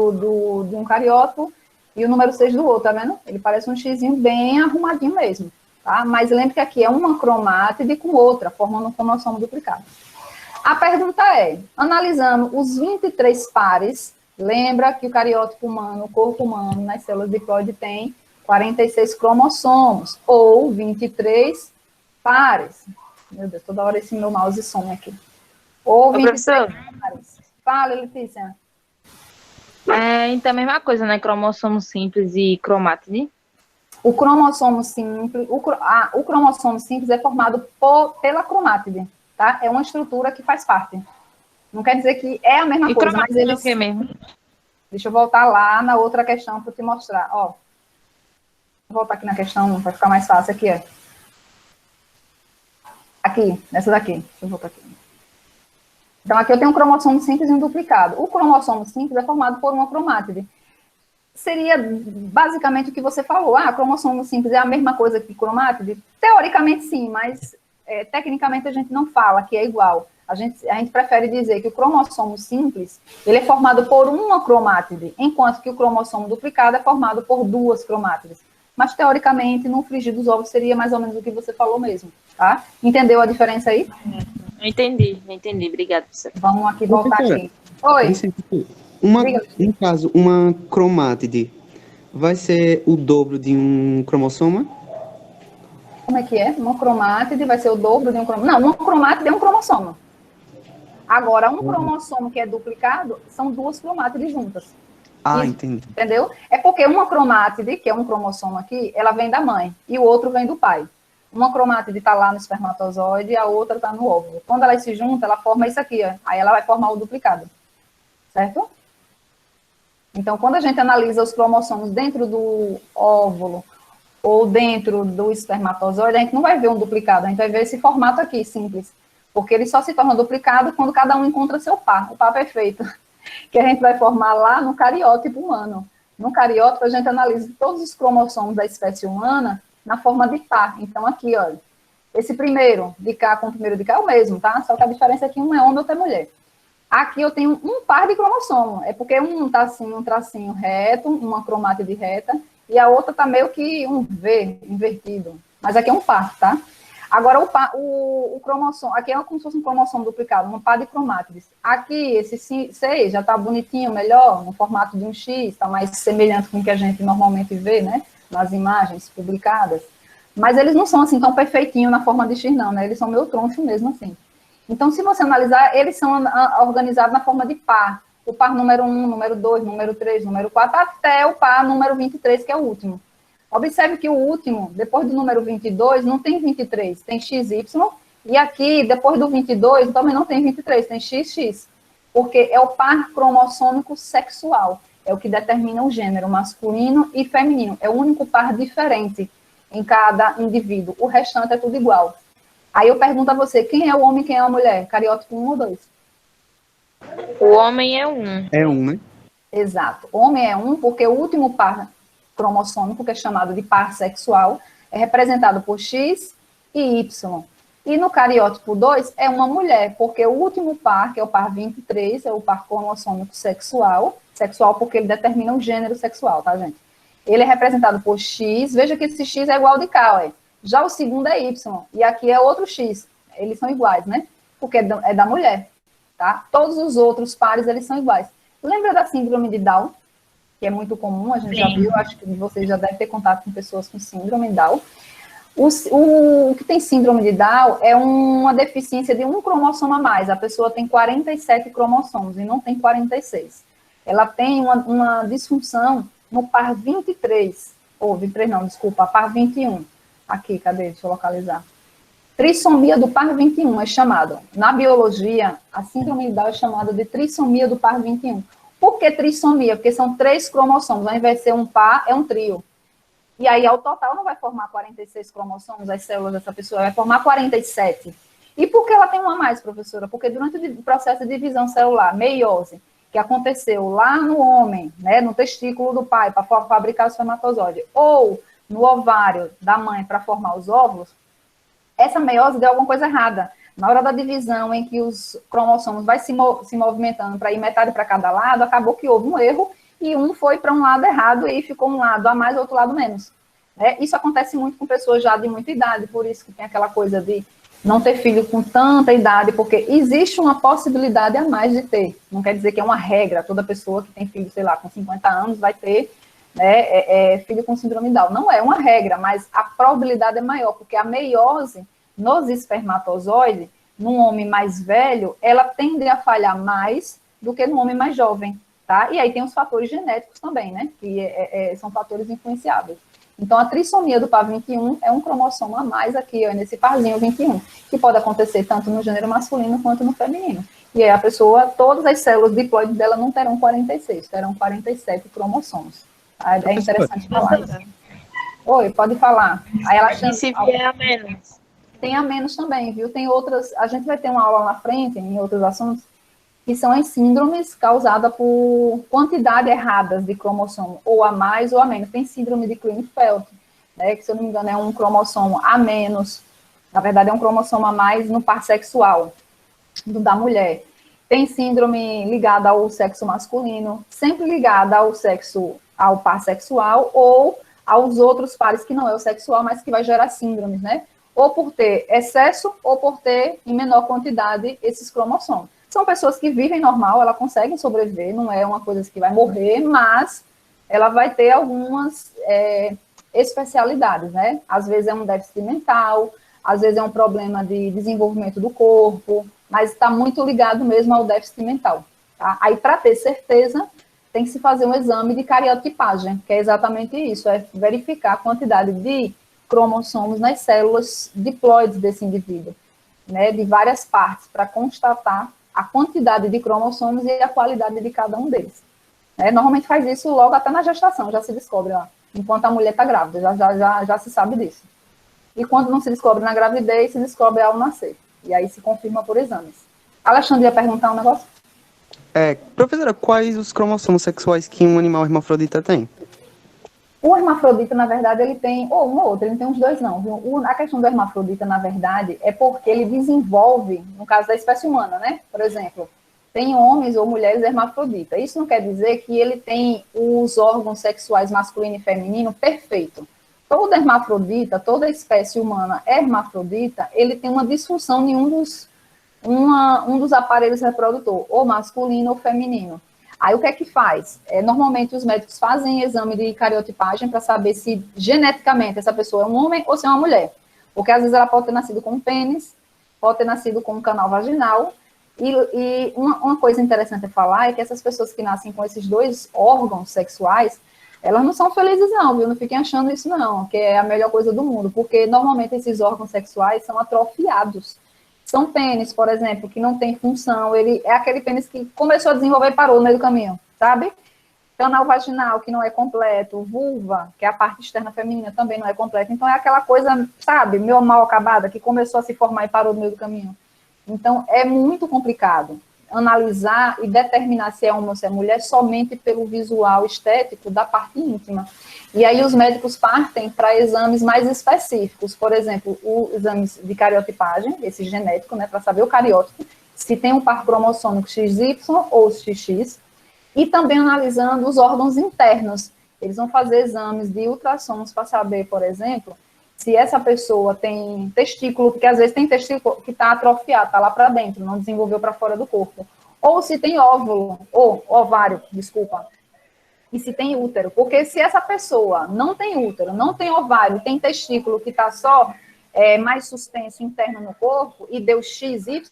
um cariótipo e o número 6 do outro, tá vendo? Ele parece um Xzinho bem arrumadinho mesmo. Tá? Mas lembre que aqui é uma cromátide com outra, formando um cromossomo duplicado. A pergunta é, analisando os 23 pares Lembra que o cariótipo humano, o corpo humano, nas células diploide tem 46 cromossomos, ou 23 pares. Meu Deus, toda hora esse meu mouse some aqui. Ou 23 pares. Fala, Letícia. Então, a mesma coisa, né? Cromossomo simples e cromátide. O cromossomo simples, o cromossomo simples é formado pela cromátide, tá? É uma estrutura que faz parte. Não quer dizer que é a mesma coisa, mas eles... é o que mesmo? Deixa eu voltar lá na outra questão para te mostrar. Ó, vou voltar aqui na questão para ficar mais fácil aqui, ó. Aqui, nessa daqui. Deixa eu voltar aqui. Então, aqui eu tenho um cromossomo simples e um duplicado. O cromossomo simples é formado por uma cromátide. Seria basicamente o que você falou. Ah, cromossomo simples é a mesma coisa que cromátide? Teoricamente, sim, mas tecnicamente a gente não fala que é igual. A gente prefere dizer que o cromossomo simples, ele é formado por uma cromátide, enquanto que o cromossomo duplicado é formado por duas cromátides. Mas, teoricamente, no frigir dos ovos seria mais ou menos o que você falou mesmo, tá? Entendeu a diferença aí? Entendi. Obrigada, professora. Vamos aqui voltar aqui. Oi. No caso, uma cromátide vai ser o dobro de um cromossoma? Como é que é? Uma cromátide vai ser o dobro de um cromossomo? Não, uma cromátide é um cromossomo. Agora, um cromossomo que é duplicado, são duas cromátides juntas. Ah, entendi. Entendeu? É porque uma cromátide, que é um cromossomo aqui, ela vem da mãe, e o outro vem do pai. Uma cromátide está lá no espermatozoide e a outra está no óvulo. Quando elas se juntam, ela forma isso aqui, ó. Aí ela vai formar o duplicado. Certo? Então, quando a gente analisa os cromossomos dentro do óvulo ou dentro do espermatozoide, a gente não vai ver um duplicado, a gente vai ver esse formato aqui, simples. Porque ele só se torna duplicado quando cada um encontra seu par, o par perfeito, que a gente vai formar lá no cariótipo humano. No cariótipo, a gente analisa todos os cromossomos da espécie humana na forma de par. Então, aqui, olha, esse primeiro de cá com o primeiro de cá é o mesmo, tá? Só que a diferença é que um é homem e outro é mulher. Aqui eu tenho um par de cromossomo, é porque um tá assim, um tracinho reto, uma cromátide reta, e a outra tá meio que um V invertido. Mas aqui é um par, tá? Agora, o cromossomo, aqui é como se fosse um cromossomo duplicado, um par de cromátides. Aqui, esse 6 já tá bonitinho, melhor, no formato de um X, tá mais semelhante com o que a gente normalmente vê, né? Nas imagens publicadas. Mas eles não são assim tão perfeitinhos na forma de X, não, né? Eles são meio troncho mesmo assim. Então, se você analisar, eles são organizados na forma de par. O par número 1, número 2, número 3, número 4, até o par número 23, que é o último. Observe que o último, depois do número 22, não tem 23, tem XY. E aqui, depois do 22, também não tem 23, tem XX. Porque é o par cromossômico sexual. É o que determina o gênero masculino e feminino. É o único par diferente em cada indivíduo. O restante é tudo igual. Aí eu pergunto a você, quem é o homem e quem é a mulher? Cariótipo 1 ou 2? O homem é um. É um, né? Exato. O homem é um porque o último par cromossômico, que é chamado de par sexual, é representado por X e Y. E no cariótipo 2 é uma mulher, porque o último par, que é o par 23, é o par cromossômico sexual porque ele determina o gênero sexual, tá, gente? Ele é representado por X, veja que esse X é igual de cá, ó. Já o segundo é Y, e aqui é outro X. Eles são iguais, né? Porque é da mulher, tá? Todos os outros pares, eles são iguais. Lembra da síndrome de Down? Que é muito comum, a gente já viu, acho que vocês já devem ter contato com pessoas com síndrome de Down. O que tem síndrome de Down é uma deficiência de um cromossomo a mais. A pessoa tem 47 cromossomos e não tem 46. Ela tem uma disfunção no par 23, ou 23 não, desculpa, par 21. Aqui, cadê? Deixa eu localizar. Trissomia do par 21 é chamado. Na biologia, a síndrome de Down é chamada de trissomia do par 21. Por que trissomia? Porque são 3 cromossomos. Ao invés de ser um par, é um trio. E aí, ao total, não vai formar 46 cromossomos, as células dessa pessoa, vai formar 47. E por que ela tem um a mais, professora? Porque durante o processo de divisão celular, meiose, que aconteceu lá no homem, né, no testículo do pai, para fabricar o espermatozoide, ou no ovário da mãe para formar os óvulos, essa meiose deu alguma coisa errada. Na hora da divisão, em que os cromossomos vai se movimentando para ir metade para cada lado, acabou que houve um erro e um foi para um lado errado e ficou um lado a mais, outro lado menos. Isso acontece muito com pessoas já de muita idade, por isso que tem aquela coisa de não ter filho com tanta idade, porque existe uma possibilidade a mais de ter. Não quer dizer que é uma regra, toda pessoa que tem filho, sei lá, com 50 anos vai ter, né, filho com síndrome Down. Não é uma regra, mas a probabilidade é maior, porque a meiose nos espermatozoides, num homem mais velho, ela tende a falhar mais do que no homem mais jovem, tá? E aí tem os fatores genéticos também, né, que são fatores influenciáveis. Então, a trissomia do par 21 é um cromossomo a mais aqui, ó, nesse parzinho 21, que pode acontecer tanto no gênero masculino quanto no feminino. E aí a pessoa, todas as células diploides dela não terão 46, terão 47 cromossomos. Tá? É interessante falar isso. Oi, pode falar. Aí ela E se vier a menos? Tem a menos também, viu? Tem outras, a gente vai ter uma aula na frente, em outros assuntos, que são as síndromes causadas por quantidade erradas de cromossomo, ou a mais ou a menos. Tem síndrome de Klinefelter, né, que, se eu não me engano, é um cromossomo a menos, na verdade é um cromossomo a mais no par sexual da mulher. Tem síndrome ligada ao sexo masculino, sempre ligada ao par sexual, ou aos outros pares que não é o sexual, mas que vai gerar síndromes, né? Ou por ter excesso, ou por ter, em menor quantidade, esses cromossomos. São pessoas que vivem normal, ela consegue sobreviver, não é uma coisa que vai morrer, mas ela vai ter algumas especialidades, né? Às vezes é um déficit mental, às vezes é um problema de desenvolvimento do corpo, mas está muito ligado mesmo ao déficit mental. Tá? Aí, para ter certeza, tem que se fazer um exame de cariotipagem, que é exatamente isso, é verificar a quantidade de cromossomos nas células diploides desse indivíduo, né? De várias partes, para constatar a quantidade de cromossomos e a qualidade de cada um deles. Normalmente faz isso logo até na gestação, já se descobre, ó, enquanto a mulher está grávida, já se sabe disso. E quando não se descobre na gravidez, se descobre ao nascer. E aí se confirma por exames. Alexandre ia perguntar um negócio? Professora, quais os cromossomos sexuais que um animal hermafrodita tem? O hermafrodita, na verdade, ele tem, ou um ou outro, ele não tem uns dois, não. A questão do hermafrodita, na verdade, é porque ele desenvolve, no caso da espécie humana, né? Por exemplo, tem homens ou mulheres hermafrodita. Isso não quer dizer que ele tem os órgãos sexuais masculino e feminino perfeito. Todo hermafrodita, toda espécie humana hermafrodita, ele tem uma disfunção em um dos aparelhos reprodutor, ou masculino ou feminino. Aí o que é que faz? Normalmente os médicos fazem exame de cariotipagem para saber se geneticamente essa pessoa é um homem ou se é uma mulher. Porque às vezes ela pode ter nascido com um pênis, pode ter nascido com um canal vaginal. E uma coisa interessante a falar é que essas pessoas que nascem com esses dois órgãos sexuais, elas não são felizes não, viu? Não fiquem achando isso não, que é a melhor coisa do mundo. Porque normalmente esses órgãos sexuais são atrofiados. São pênis, por exemplo, que não tem função, ele é aquele pênis que começou a desenvolver e parou no meio do caminho, sabe? Canal vaginal, que não é completo, vulva, que é a parte externa feminina, também não é completa. Então, é aquela coisa, sabe, meio mal acabada, que começou a se formar e parou no meio do caminho. Então, é muito complicado analisar e determinar se é homem ou se é mulher somente pelo visual estético da parte íntima. E aí os médicos partem para exames mais específicos, por exemplo, os exames de cariotipagem, esse genético, né, para saber o cariótipo, se tem um par cromossômico XY ou XX, e também analisando os órgãos internos. Eles vão fazer exames de ultrassons para saber, por exemplo, se essa pessoa tem testículo, porque às vezes tem testículo que está atrofiado, está lá para dentro, não desenvolveu para fora do corpo. Ou se tem óvulo, ou ovário, desculpa, e se tem útero. Porque se essa pessoa não tem útero, não tem ovário, tem testículo que está só mais suspenso interno no corpo, e deu XY,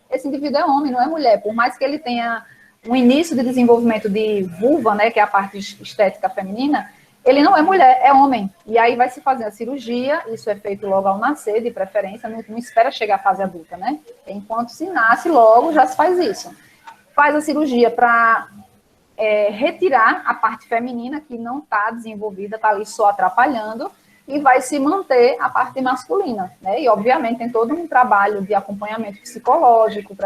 esse indivíduo é homem, não é mulher. Por mais que ele tenha um início de desenvolvimento de vulva, né, que é a parte estética feminina, ele não é mulher, é homem. E aí vai se fazer a cirurgia, isso é feito logo ao nascer, de preferência, não espera chegar à fase adulta, né? Enquanto se nasce logo, já se faz isso. Faz a cirurgia para retirar a parte feminina, que não está desenvolvida, está ali só atrapalhando, e vai se manter a parte masculina, né? E, obviamente, tem todo um trabalho de acompanhamento psicológico,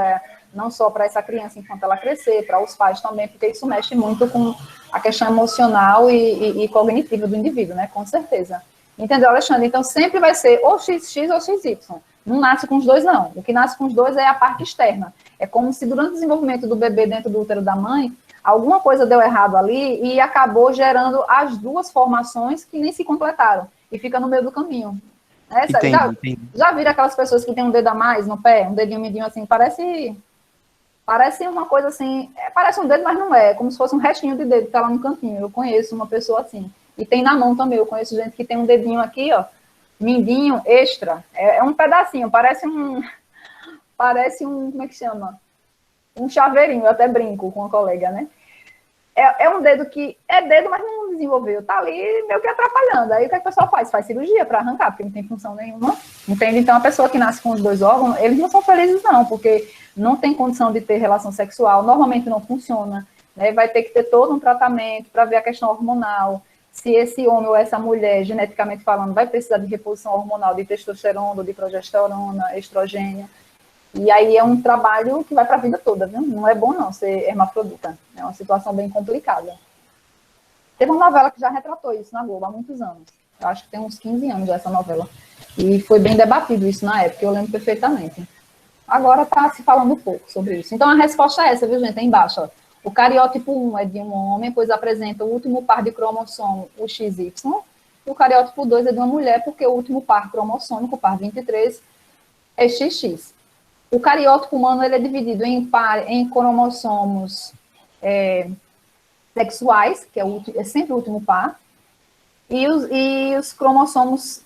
não só para essa criança enquanto ela crescer, para os pais também, porque isso mexe muito com a questão emocional e cognitiva do indivíduo, né? Com certeza. Entendeu, Alexandre? Então, sempre vai ser ou XX ou XY. Não nasce com os dois, não. O que nasce com os dois é a parte externa. É como se, durante o desenvolvimento do bebê dentro do útero da mãe, alguma coisa deu errado ali e acabou gerando as duas formações que nem se completaram. E fica no meio do caminho. Essa, já viram aquelas pessoas que têm um dedo a mais no pé, um dedinho midinho assim, parece uma coisa assim, parece um dedo, mas não é, como se fosse um restinho de dedo que tá lá no cantinho. Eu conheço uma pessoa assim. E tem na mão também, eu conheço gente que tem um dedinho aqui, ó, mindinho extra, é um pedacinho, parece um, como é que chama? Um chaveirinho, eu até brinco com uma colega, né? É um dedo que é dedo, mas não desenvolveu, tá ali meio que atrapalhando. Aí o que a pessoa faz? Faz cirurgia para arrancar, porque não tem função nenhuma, entende? Então a pessoa que nasce com os dois órgãos, eles não são felizes não, porque não tem condição de ter relação sexual, normalmente não funciona, né? Vai ter que ter todo um tratamento para ver a questão hormonal, se esse homem ou essa mulher, geneticamente falando, vai precisar de reposição hormonal de testosterona, de progesterona, estrogênio. E aí é um trabalho que vai para a vida toda, viu? Não é bom não ser hermafrodita. É uma situação bem complicada. Teve uma novela que já retratou isso na Globo há muitos anos. Eu acho que tem uns 15 anos essa novela. E foi bem debatido isso na época, eu lembro perfeitamente. Agora está se falando um pouco sobre isso. Então a resposta é essa, viu, gente? Aí embaixo, ó. O cariótipo 1 é de um homem, pois apresenta o último par de cromossomo, o XY. E o cariótipo 2 é de uma mulher, porque o último par cromossômico, o par 23, é XX. O cariótipo humano ele é dividido em cromossomos sexuais, que é sempre o último par, e os cromossomos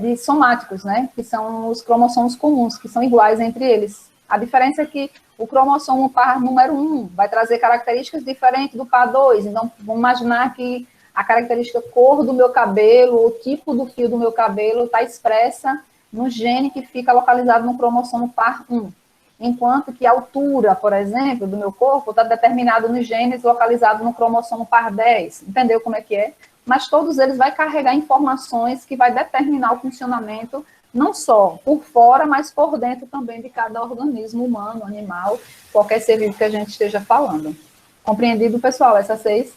de somáticos, né? Que são os cromossomos comuns, que são iguais entre eles. A diferença é que o cromossomo par número 1 vai trazer características diferentes do par 2. Então, vamos imaginar que a característica cor do meu cabelo, o tipo do fio do meu cabelo está expressa no gene que fica localizado no cromossomo par 1. Enquanto que a altura, por exemplo, do meu corpo está determinado nos genes localizados no cromossomo par 10. Entendeu como é que é? Mas todos eles vão carregar informações que vai determinar o funcionamento não só por fora, mas por dentro também de cada organismo humano, animal, qualquer ser vivo que a gente esteja falando. Compreendido, pessoal, essas 6?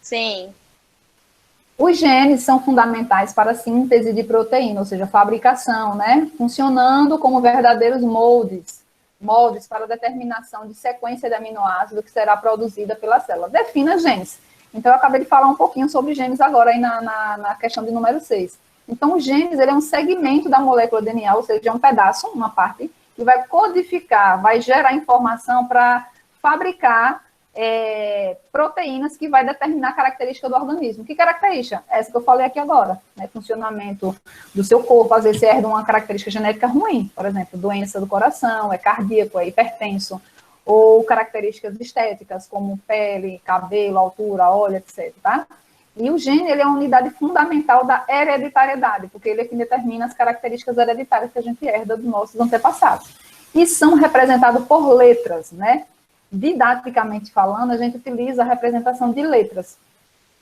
Sim. Os genes são fundamentais para a síntese de proteína, ou seja, fabricação, né? Funcionando como verdadeiros moldes para a determinação de sequência de aminoácidos que será produzida pela célula. Defina genes. Então, eu acabei de falar um pouquinho sobre genes agora aí na questão de número 6. Então, os genes, ele é um segmento da molécula DNA, ou seja, é um pedaço, uma parte, que vai codificar, vai gerar informação para fabricar proteínas que vai determinar a característica do organismo. Que característica? Essa que eu falei aqui agora, né? Funcionamento do seu corpo, às vezes você herda uma característica genética ruim, por exemplo, doença do coração, é cardíaco, é hipertenso, ou características estéticas, como pele, cabelo, altura, óleo, etc., tá? E o gene, ele é uma unidade fundamental da hereditariedade, porque ele é que determina as características hereditárias que a gente herda dos nossos antepassados. E são representados por letras, né? Didaticamente falando, a gente utiliza a representação de letras.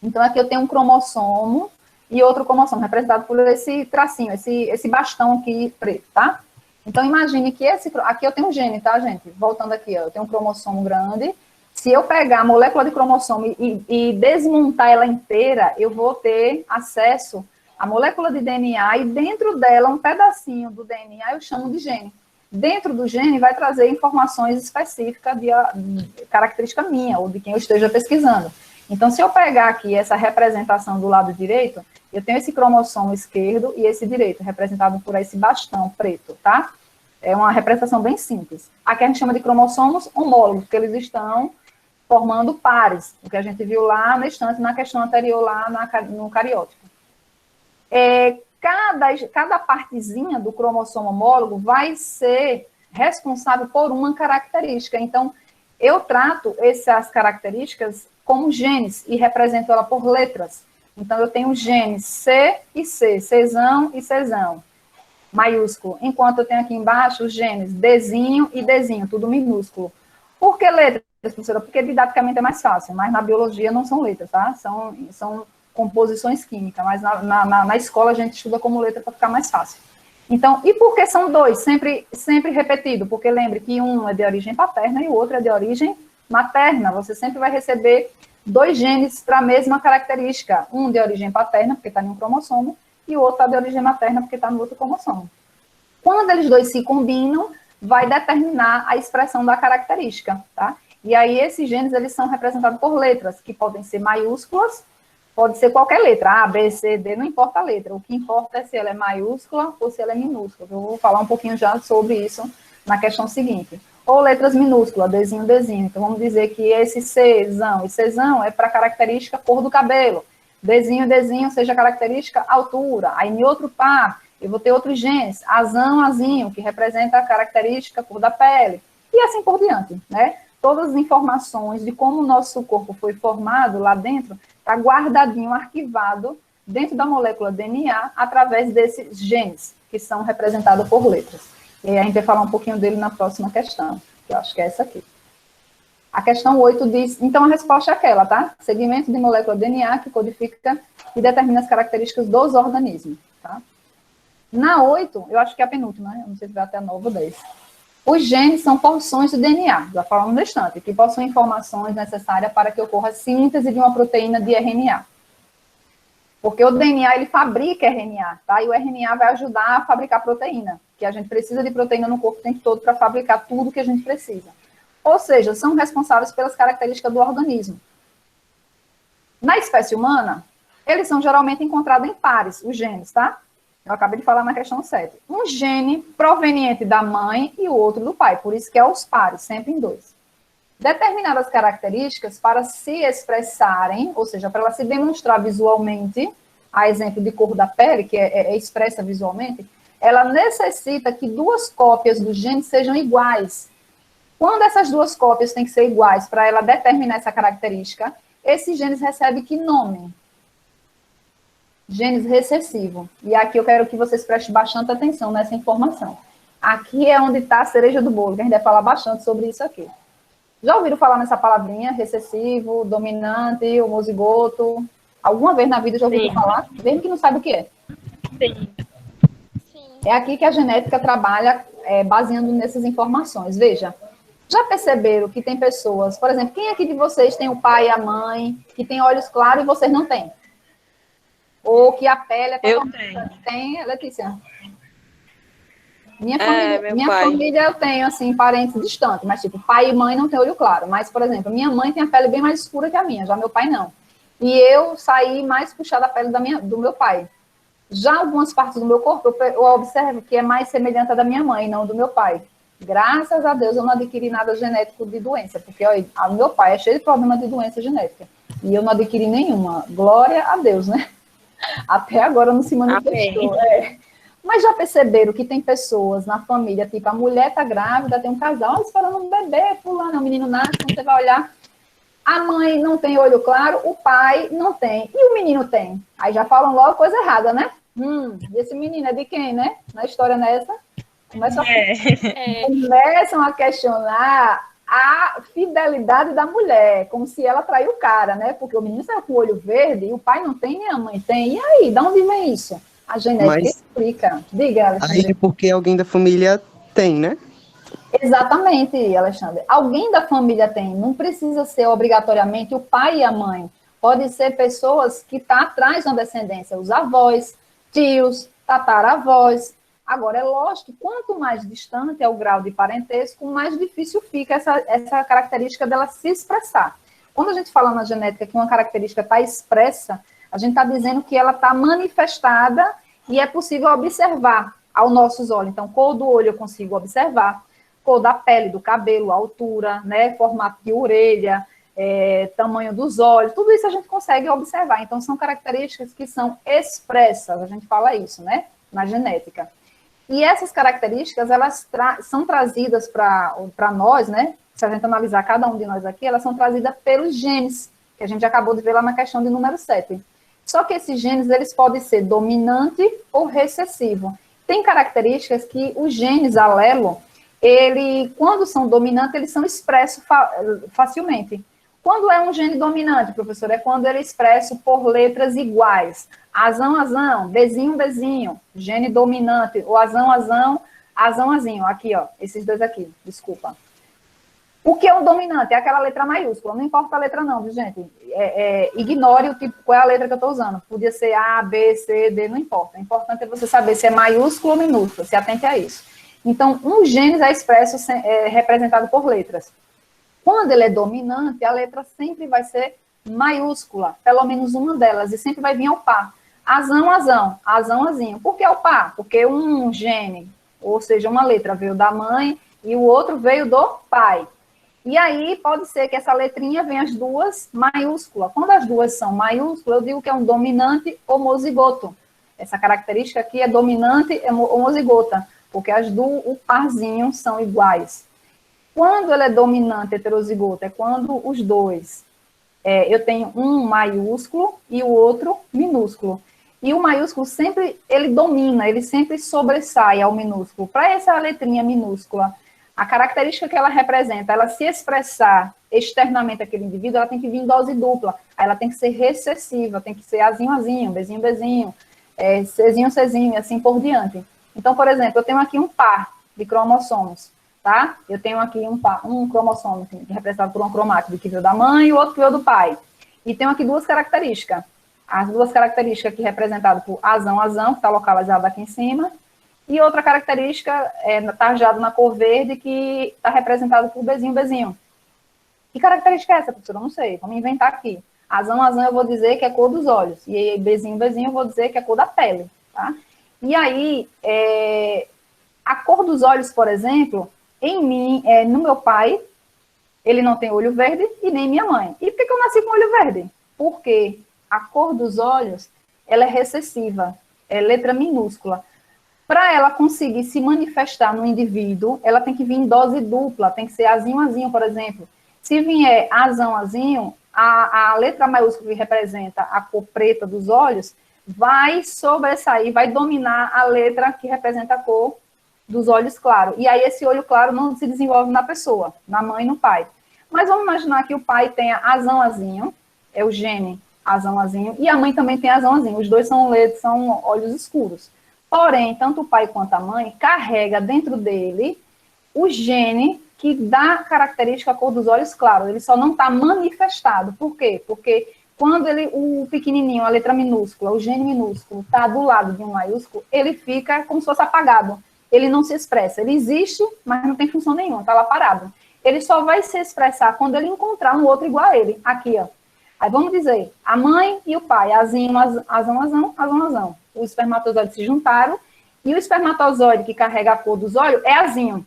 Então, aqui eu tenho um cromossomo e outro cromossomo, representado por esse tracinho, esse bastão aqui preto, tá? Então, imagine que aqui eu tenho um gene, tá, gente? Voltando aqui, ó, eu tenho um cromossomo grande. Se eu pegar a molécula de cromossomo e desmontar ela inteira, eu vou ter acesso à molécula de DNA e dentro dela, um pedacinho do DNA eu chamo de gene. Dentro do gene vai trazer informações específicas de característica minha ou de quem eu esteja pesquisando. Então, se eu pegar aqui essa representação do lado direito, eu tenho esse cromossomo esquerdo e esse direito, representado por esse bastão preto, tá? É uma representação bem simples. Aqui a gente chama de cromossomos homólogos, porque eles estão formando pares, o que a gente viu lá na estante, na questão anterior, lá no cariótipo. Cada partezinha do cromossomo homólogo vai ser responsável por uma característica. Então, eu trato essas características como genes e represento ela por letras. Então, eu tenho genes C e C, Czão e Czão, maiúsculo. Enquanto eu tenho aqui embaixo os genes Dzinho e Dzinho, tudo minúsculo. Por que letras, professora? Porque didaticamente é mais fácil, mas na biologia não são letras, tá? São composições químicas, mas na escola a gente estuda como letra para ficar mais fácil. Então, e por que são dois? Sempre repetido, porque lembre que um é de origem paterna e o outro é de origem materna. Você sempre vai receber dois genes para a mesma característica. Um de origem paterna, porque está em um cromossomo, e o outro está de origem materna, porque está no outro cromossomo. Quando eles dois se combinam, vai determinar a expressão da característica, tá? E aí esses genes, eles são representados por letras, que podem ser maiúsculas Pode ser qualquer letra, A, B, C, D, não importa a letra. O que importa é se ela é maiúscula ou se ela é minúscula. Eu vou falar um pouquinho já sobre isso na questão seguinte. Ou letras minúsculas, Dzinho, Dzinho. Então, vamos dizer que esse Czão, e Czão é para característica cor do cabelo. Dzinho, Dzinho, seja característica altura. Aí, em outro par, eu vou ter outros genes. Azão, Azinho, que representa a característica cor da pele. E assim por diante, né? Todas as informações de como o nosso corpo foi formado lá dentro está guardadinho, arquivado dentro da molécula DNA através desses genes, que são representados por letras. E aí a gente vai falar um pouquinho dele na próxima questão, que eu acho que é essa aqui. A questão 8 diz, então a resposta é aquela, tá? Segmento de molécula DNA que codifica e determina as características dos organismos, tá? Na 8, eu acho que é a penúltima, né? Eu não sei se vai até a 9 ou 10. Os genes são porções do DNA, já falamos no instante, que possuem informações necessárias para que ocorra a síntese de uma proteína de RNA. Porque o DNA, ele fabrica RNA, tá? E o RNA vai ajudar a fabricar proteína, que a gente precisa de proteína no corpo o tempo todo para fabricar tudo que a gente precisa. Ou seja, são responsáveis pelas características do organismo. Na espécie humana, eles são geralmente encontrados em pares, os genes, tá? Eu acabei de falar na questão 7. Um gene proveniente da mãe e o outro do pai, por isso que é os pares, sempre em dois. Determinadas características para se expressarem, ou seja, para ela se demonstrar visualmente, a exemplo de cor da pele, que é expressa visualmente, ela necessita que duas cópias do gene sejam iguais. Quando essas duas cópias têm que ser iguais para ela determinar essa característica, esses genes recebem que nome? Genes recessivo. E aqui eu quero que vocês prestem bastante atenção nessa informação. Aqui é onde está a cereja do bolo, que a gente vai falar bastante sobre isso aqui. Já ouviram falar nessa palavrinha? Recessivo, dominante, homozigoto? Alguma vez na vida já ouviram falar? Mesmo que não saiba o que é. Sim. É aqui que a genética trabalha baseando nessas informações. Veja, já perceberam que tem pessoas, por exemplo, quem aqui de vocês tem o pai e a mãe, que tem olhos claros e vocês não têm? Ou que a pele é totalmente... Eu tenho. Tem, Letícia? Meu Minha pai. família eu tenho, assim, parentes distantes, mas, tipo, pai e mãe não tem olho claro. Mas, por exemplo, minha mãe tem a pele bem mais escura que a minha, já meu pai não. E eu saí mais puxada a pele do meu pai. Já algumas partes do meu corpo, eu observo que é mais semelhante à da minha mãe, não do meu pai. Graças a Deus eu não adquiri nada genético de doença, porque olha, o meu pai é cheio de problema de doença genética. E eu não adquiri nenhuma. Glória a Deus, né? Até agora não se manifestou. Mas já perceberam que tem pessoas na família, tipo, a mulher tá grávida, tem um casal esperando um bebê, fulano, o menino nasce, quando você vai olhar, a mãe não tem olho claro, o pai não tem, e o menino tem. Aí já falam logo coisa errada, né? Esse menino é de quem, né? Na história nessa, começam a questionar a fidelidade da mulher, como se ela traiu o cara, né? Porque o menino saiu com o olho verde e o pai não tem, nem a mãe tem. E aí, de onde vem isso? A genética explica. Diga, Alexandre. Aí é porque alguém da família tem, né? Exatamente, Alexandre. Alguém da família tem. Não precisa ser obrigatoriamente o pai e a mãe. Pode ser pessoas que estão atrás da descendência, os avós, tios, tataravós. Agora, é lógico que quanto mais distante é o grau de parentesco, mais difícil fica essa característica dela se expressar. Quando a gente fala na genética que uma característica está expressa, a gente está dizendo que ela está manifestada e é possível observar aos nossos olhos. Então, cor do olho eu consigo observar, cor da pele, do cabelo, altura, né, formato de orelha, tamanho dos olhos, tudo isso a gente consegue observar. Então, são características que são expressas, a gente fala isso, né, na genética. E essas características, elas são trazidas para nós, né, se a gente analisar cada um de nós aqui, elas são trazidas pelos genes, que a gente acabou de ver lá na questão de número 7. Só que esses genes, eles podem ser dominante ou recessivo. Tem características que os genes alelo, quando são dominantes, eles são expressos facilmente. Quando é um gene dominante, professor, é quando ele é expresso por letras iguais. Azão, azão, bezinho, bezinho, gene dominante, o azão, azão, azão, azinho. Aqui, ó, esses dois aqui, desculpa. O que é um dominante? É aquela letra maiúscula, não importa a letra não, viu, gente? Ignore o tipo, qual é a letra que eu estou usando. Podia ser A, B, C, D, não importa. O importante é você saber se é maiúsculo ou minúsculo, se atente a isso. Então, um gene é expresso, representado por letras. Quando ele é dominante, a letra sempre vai ser maiúscula, pelo menos uma delas, e sempre vai vir ao par. Azão, azão, azão, azinho. Por que ao par? Porque um gene, ou seja, uma letra veio da mãe e o outro veio do pai. E aí pode ser que essa letrinha venha as duas maiúsculas. Quando as duas são maiúsculas, eu digo que é um dominante homozigoto. Essa característica aqui é dominante homozigota, porque o parzinho são iguais. Quando ele é dominante heterozigoto, é quando os dois, eu tenho um maiúsculo e o outro minúsculo. E o maiúsculo sempre, ele domina, ele sempre sobressai ao minúsculo. Para essa letrinha minúscula, a característica que ela representa, ela se expressar externamente aquele indivíduo, ela tem que vir em dose dupla. Aí ela tem que ser recessiva, tem que ser azinho, azinho, bezinho, bezinho, Czinho, Czinho, e assim por diante. Então, por exemplo, eu tenho aqui um par de cromossomos, tá? Eu tenho aqui um cromossomo que é representado por uma cromática que veio da mãe e o outro que veio do pai. E tenho aqui duas características. As duas características aqui representadas por azão, azão, que está localizado aqui em cima, e outra característica tarjada na cor verde, que está representada por bezinho, bezinho. Que característica é essa, professora? Eu não sei, vamos inventar aqui. Azão, azão, eu vou dizer que é cor dos olhos. E aí, bezinho, bezinho, eu vou dizer que é cor da pele, tá? E aí, a cor dos olhos, por exemplo, em mim, no meu pai, ele não tem olho verde e nem minha mãe. E por que eu nasci com olho verde? Porque a cor dos olhos, ela é recessiva, é letra minúscula. Para ela conseguir se manifestar no indivíduo, ela tem que vir em dose dupla, tem que ser azinho, azinho, por exemplo. Se vier azão, azinho, a letra maiúscula que representa a cor preta dos olhos vai sobressair, vai dominar a letra que representa a cor dos olhos claros. E aí esse olho claro não se desenvolve na pessoa, na mãe e no pai. Mas vamos imaginar que o pai tenha azão, azinho, é o gene azão, azinho, e a mãe também tem azão, azinho. Os dois são olhos escuros. Porém, tanto o pai quanto a mãe carrega dentro dele o gene que dá característica à cor dos olhos claros. Ele só não está manifestado. Por quê? Porque quando o pequenininho, a letra minúscula, o gene minúsculo, está do lado de um maiúsculo, ele fica como se fosse apagado. Ele não se expressa. Ele existe, mas não tem função nenhuma, está lá parado. Ele só vai se expressar quando ele encontrar um outro igual a ele. Aqui, ó. Aí vamos dizer, a mãe e o pai, azinho, azão, azão, azão, azão. Os espermatozoides se juntaram e o espermatozoide que carrega a cor dos olhos é azinho.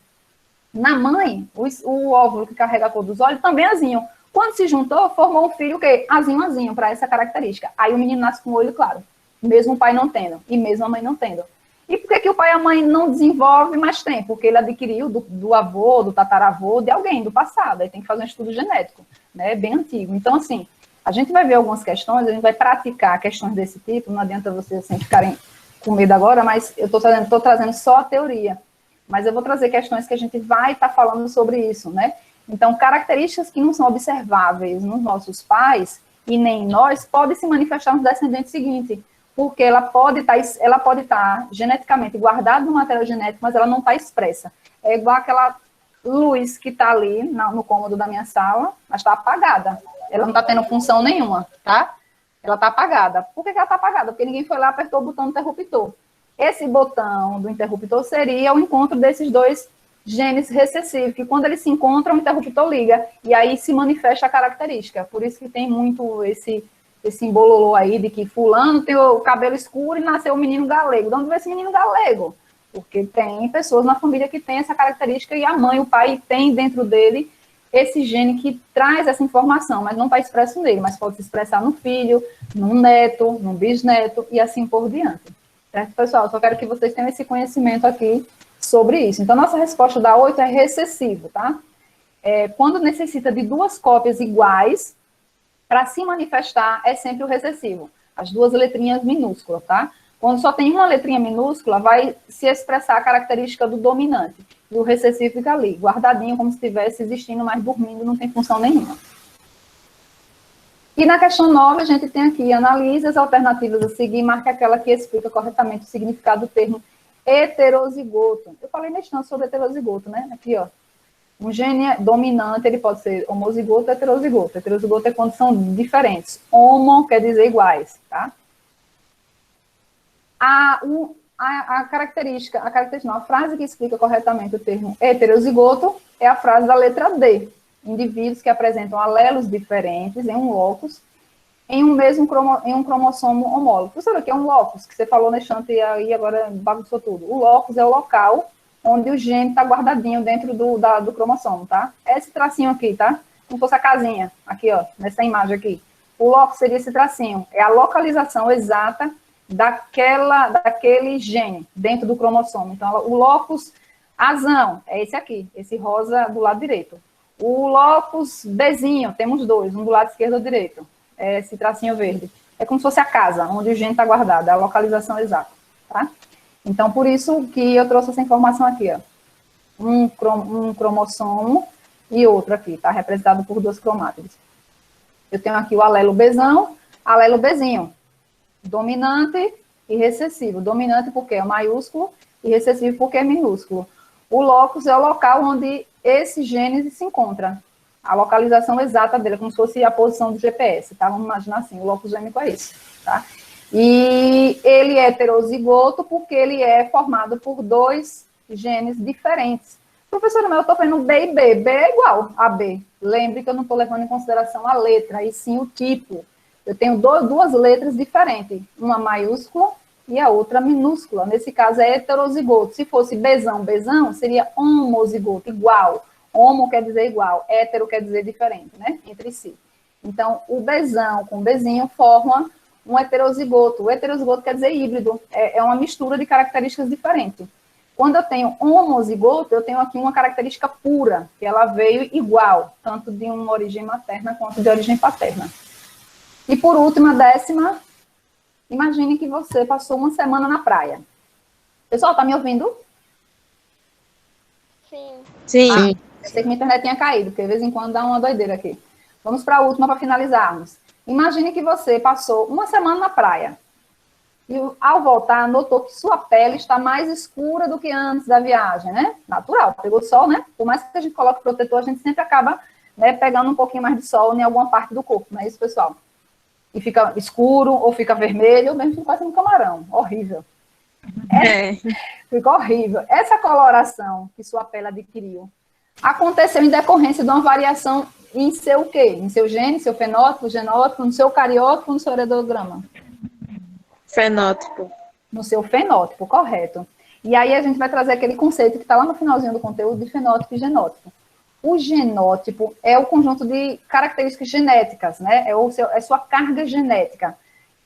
Na mãe, o óvulo que carrega a cor dos olhos também é azinho. Quando se juntou, formou um filho que azinho, azinho, para essa característica. Aí o menino nasce com o olho claro, mesmo o pai não tendo e mesmo a mãe não tendo. E por que o pai e a mãe não desenvolvem mais tempo? Porque ele adquiriu do avô, do tataravô, de alguém do passado. Aí tem que fazer um estudo genético, né? Bem antigo. Então, assim, a gente vai ver algumas questões, a gente vai praticar questões desse tipo, não adianta vocês assim, ficarem com medo agora, mas eu estou trazendo só a teoria. Mas eu vou trazer questões que a gente vai estar falando sobre isso, né? Então, características que não são observáveis nos nossos pais e nem nós, podem se manifestar nos descendentes seguintes, porque ela pode estar geneticamente guardada no material genético, mas ela não está expressa. É igual aquela luz que está ali no cômodo da minha sala, mas está apagada. Ela não está tendo função nenhuma, tá? Ela está apagada. Por que ela está apagada? Porque ninguém foi lá e apertou o botão do interruptor. Esse botão do interruptor seria o encontro desses dois genes recessivos, que quando eles se encontram, o interruptor liga, e aí se manifesta a característica. Por isso que tem muito esse embololô aí de que fulano tem o cabelo escuro e nasceu um menino galego. De onde veio esse menino galego? Porque tem pessoas na família que tem essa característica e a mãe, o pai tem dentro dele esse gene que traz essa informação, mas não está expresso nele, mas pode se expressar no filho, no neto, no bisneto e assim por diante. Certo, pessoal? Só quero que vocês tenham esse conhecimento aqui sobre isso. Então, nossa resposta da 8 é recessivo, tá? Quando necessita de duas cópias iguais, para se manifestar, é sempre o recessivo. As duas letrinhas minúsculas, tá? Quando só tem uma letrinha minúscula, vai se expressar a característica do dominante. E o recessivo fica ali, guardadinho, como se estivesse existindo, mas dormindo, não tem função nenhuma. E na questão 9, a gente tem aqui, analise as alternativas a seguir, marque aquela que explica corretamente o significado do termo heterozigoto. Eu falei neste ano sobre heterozigoto, né? Aqui, ó. Um gene dominante, ele pode ser homozigoto ou heterozigoto. Heterozigoto é quando são diferentes. Homo quer dizer iguais, tá? A característica não, a frase que explica corretamente o termo heterozigoto é a frase da letra D. indivíduos que apresentam alelos diferentes em um locus, em um cromossomo homólogo. Professora, o que é um locus? Que você falou na estante e aí agora bagunçou tudo. O locus é o local onde o gene está guardadinho dentro do cromossomo, tá? Esse tracinho aqui, tá? Como fosse a casinha, aqui, ó, nessa imagem aqui. O locus seria esse tracinho, é a localização exata daquele gene dentro do cromossomo. Então, o locus azão é esse aqui, esse rosa do lado direito. O locus Bzinho, temos dois, um do lado esquerdo ou direito, é esse tracinho verde. É como se fosse a casa, onde o gene está guardado, é a localização exata, tá? Então, por isso que eu trouxe essa informação aqui, ó. Um cromossomo e outro aqui, tá? Representado por duas cromátides. Eu tenho aqui o alelo Bzão, alelo Bzinho. Dominante e recessivo. Dominante porque é maiúsculo e recessivo porque é minúsculo. O locus é o local onde esse gene se encontra. A localização exata dele, como se fosse a posição do GPS, tá? Vamos imaginar assim, o locus gêmico é esse, tá? E ele é heterozigoto porque ele é formado por dois genes diferentes. Professora, mas eu estou vendo B e B. B é igual a B. Lembre que eu não estou levando em consideração a letra, e sim o tipo. Eu tenho duas letras diferentes, uma maiúscula e a outra minúscula. Nesse caso é heterozigoto. Se fosse Bzão, seria homozigoto, igual. Homo quer dizer igual, hétero quer dizer diferente, né? Entre si. Então, o Bzão com Bzinho forma um heterozigoto. O heterozigoto quer dizer híbrido, é uma mistura de características diferentes. Quando eu tenho homozigoto, eu tenho aqui uma característica pura, que ela veio igual, tanto de uma origem materna quanto de origem paterna. E por último, a 10ª, imagine que você passou uma semana na praia. Pessoal, tá me ouvindo? Sim. Sim. Eu sei que minha internet tinha caído, porque de vez em quando dá uma doideira aqui. Vamos para a última para finalizarmos. Imagine que você passou uma semana na praia. E ao voltar, notou que sua pele está mais escura do que antes da viagem, né? Natural, pegou sol, né? Por mais que a gente coloque protetor, a gente sempre acaba, né, pegando um pouquinho mais de sol em alguma parte do corpo, não é isso, pessoal? E fica escuro, ou fica vermelho, ou mesmo fica parecendo um camarão. Horrível. Fica horrível. Essa coloração que sua pele adquiriu aconteceu em decorrência de uma variação em seu o quê? Em seu gene, seu fenótipo, genótipo, no seu cariótipo, no seu heredograma? Fenótipo. No seu fenótipo, correto. E aí a gente vai trazer aquele conceito que está lá no finalzinho do conteúdo de fenótipo e genótipo. O genótipo é o conjunto de características genéticas, né? É sua carga genética,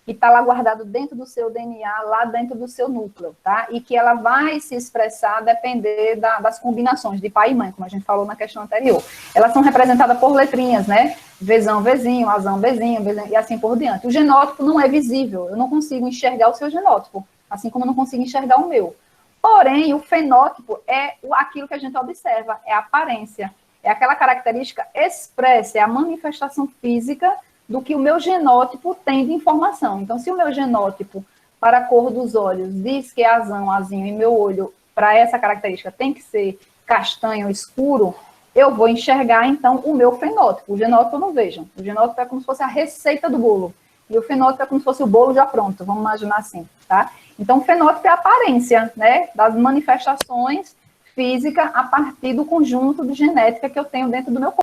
que está lá guardado dentro do seu DNA, lá dentro do seu núcleo, tá? E que ela vai se expressar a depender das combinações de pai e mãe, como a gente falou na questão anterior. Elas são representadas por letrinhas, né? Vzão, Vzinho, Azão, Bzinho, e assim por diante. O genótipo não é visível, eu não consigo enxergar o seu genótipo, assim como eu não consigo enxergar o meu. Porém, o fenótipo é aquilo que a gente observa, é a aparência, é aquela característica expressa, é a manifestação física do que o meu genótipo tem de informação. Então, se o meu genótipo, para a cor dos olhos, diz que é azão, azinho, e meu olho, para essa característica, tem que ser castanho escuro, eu vou enxergar, então, o meu fenótipo. O genótipo eu não vejo. O genótipo é como se fosse a receita do bolo. E o fenótipo é como se fosse o bolo já pronto, vamos imaginar assim, tá? Então, o fenótipo é a aparência, né, das manifestações físicas a partir do conjunto de genética que eu tenho dentro do meu corpo.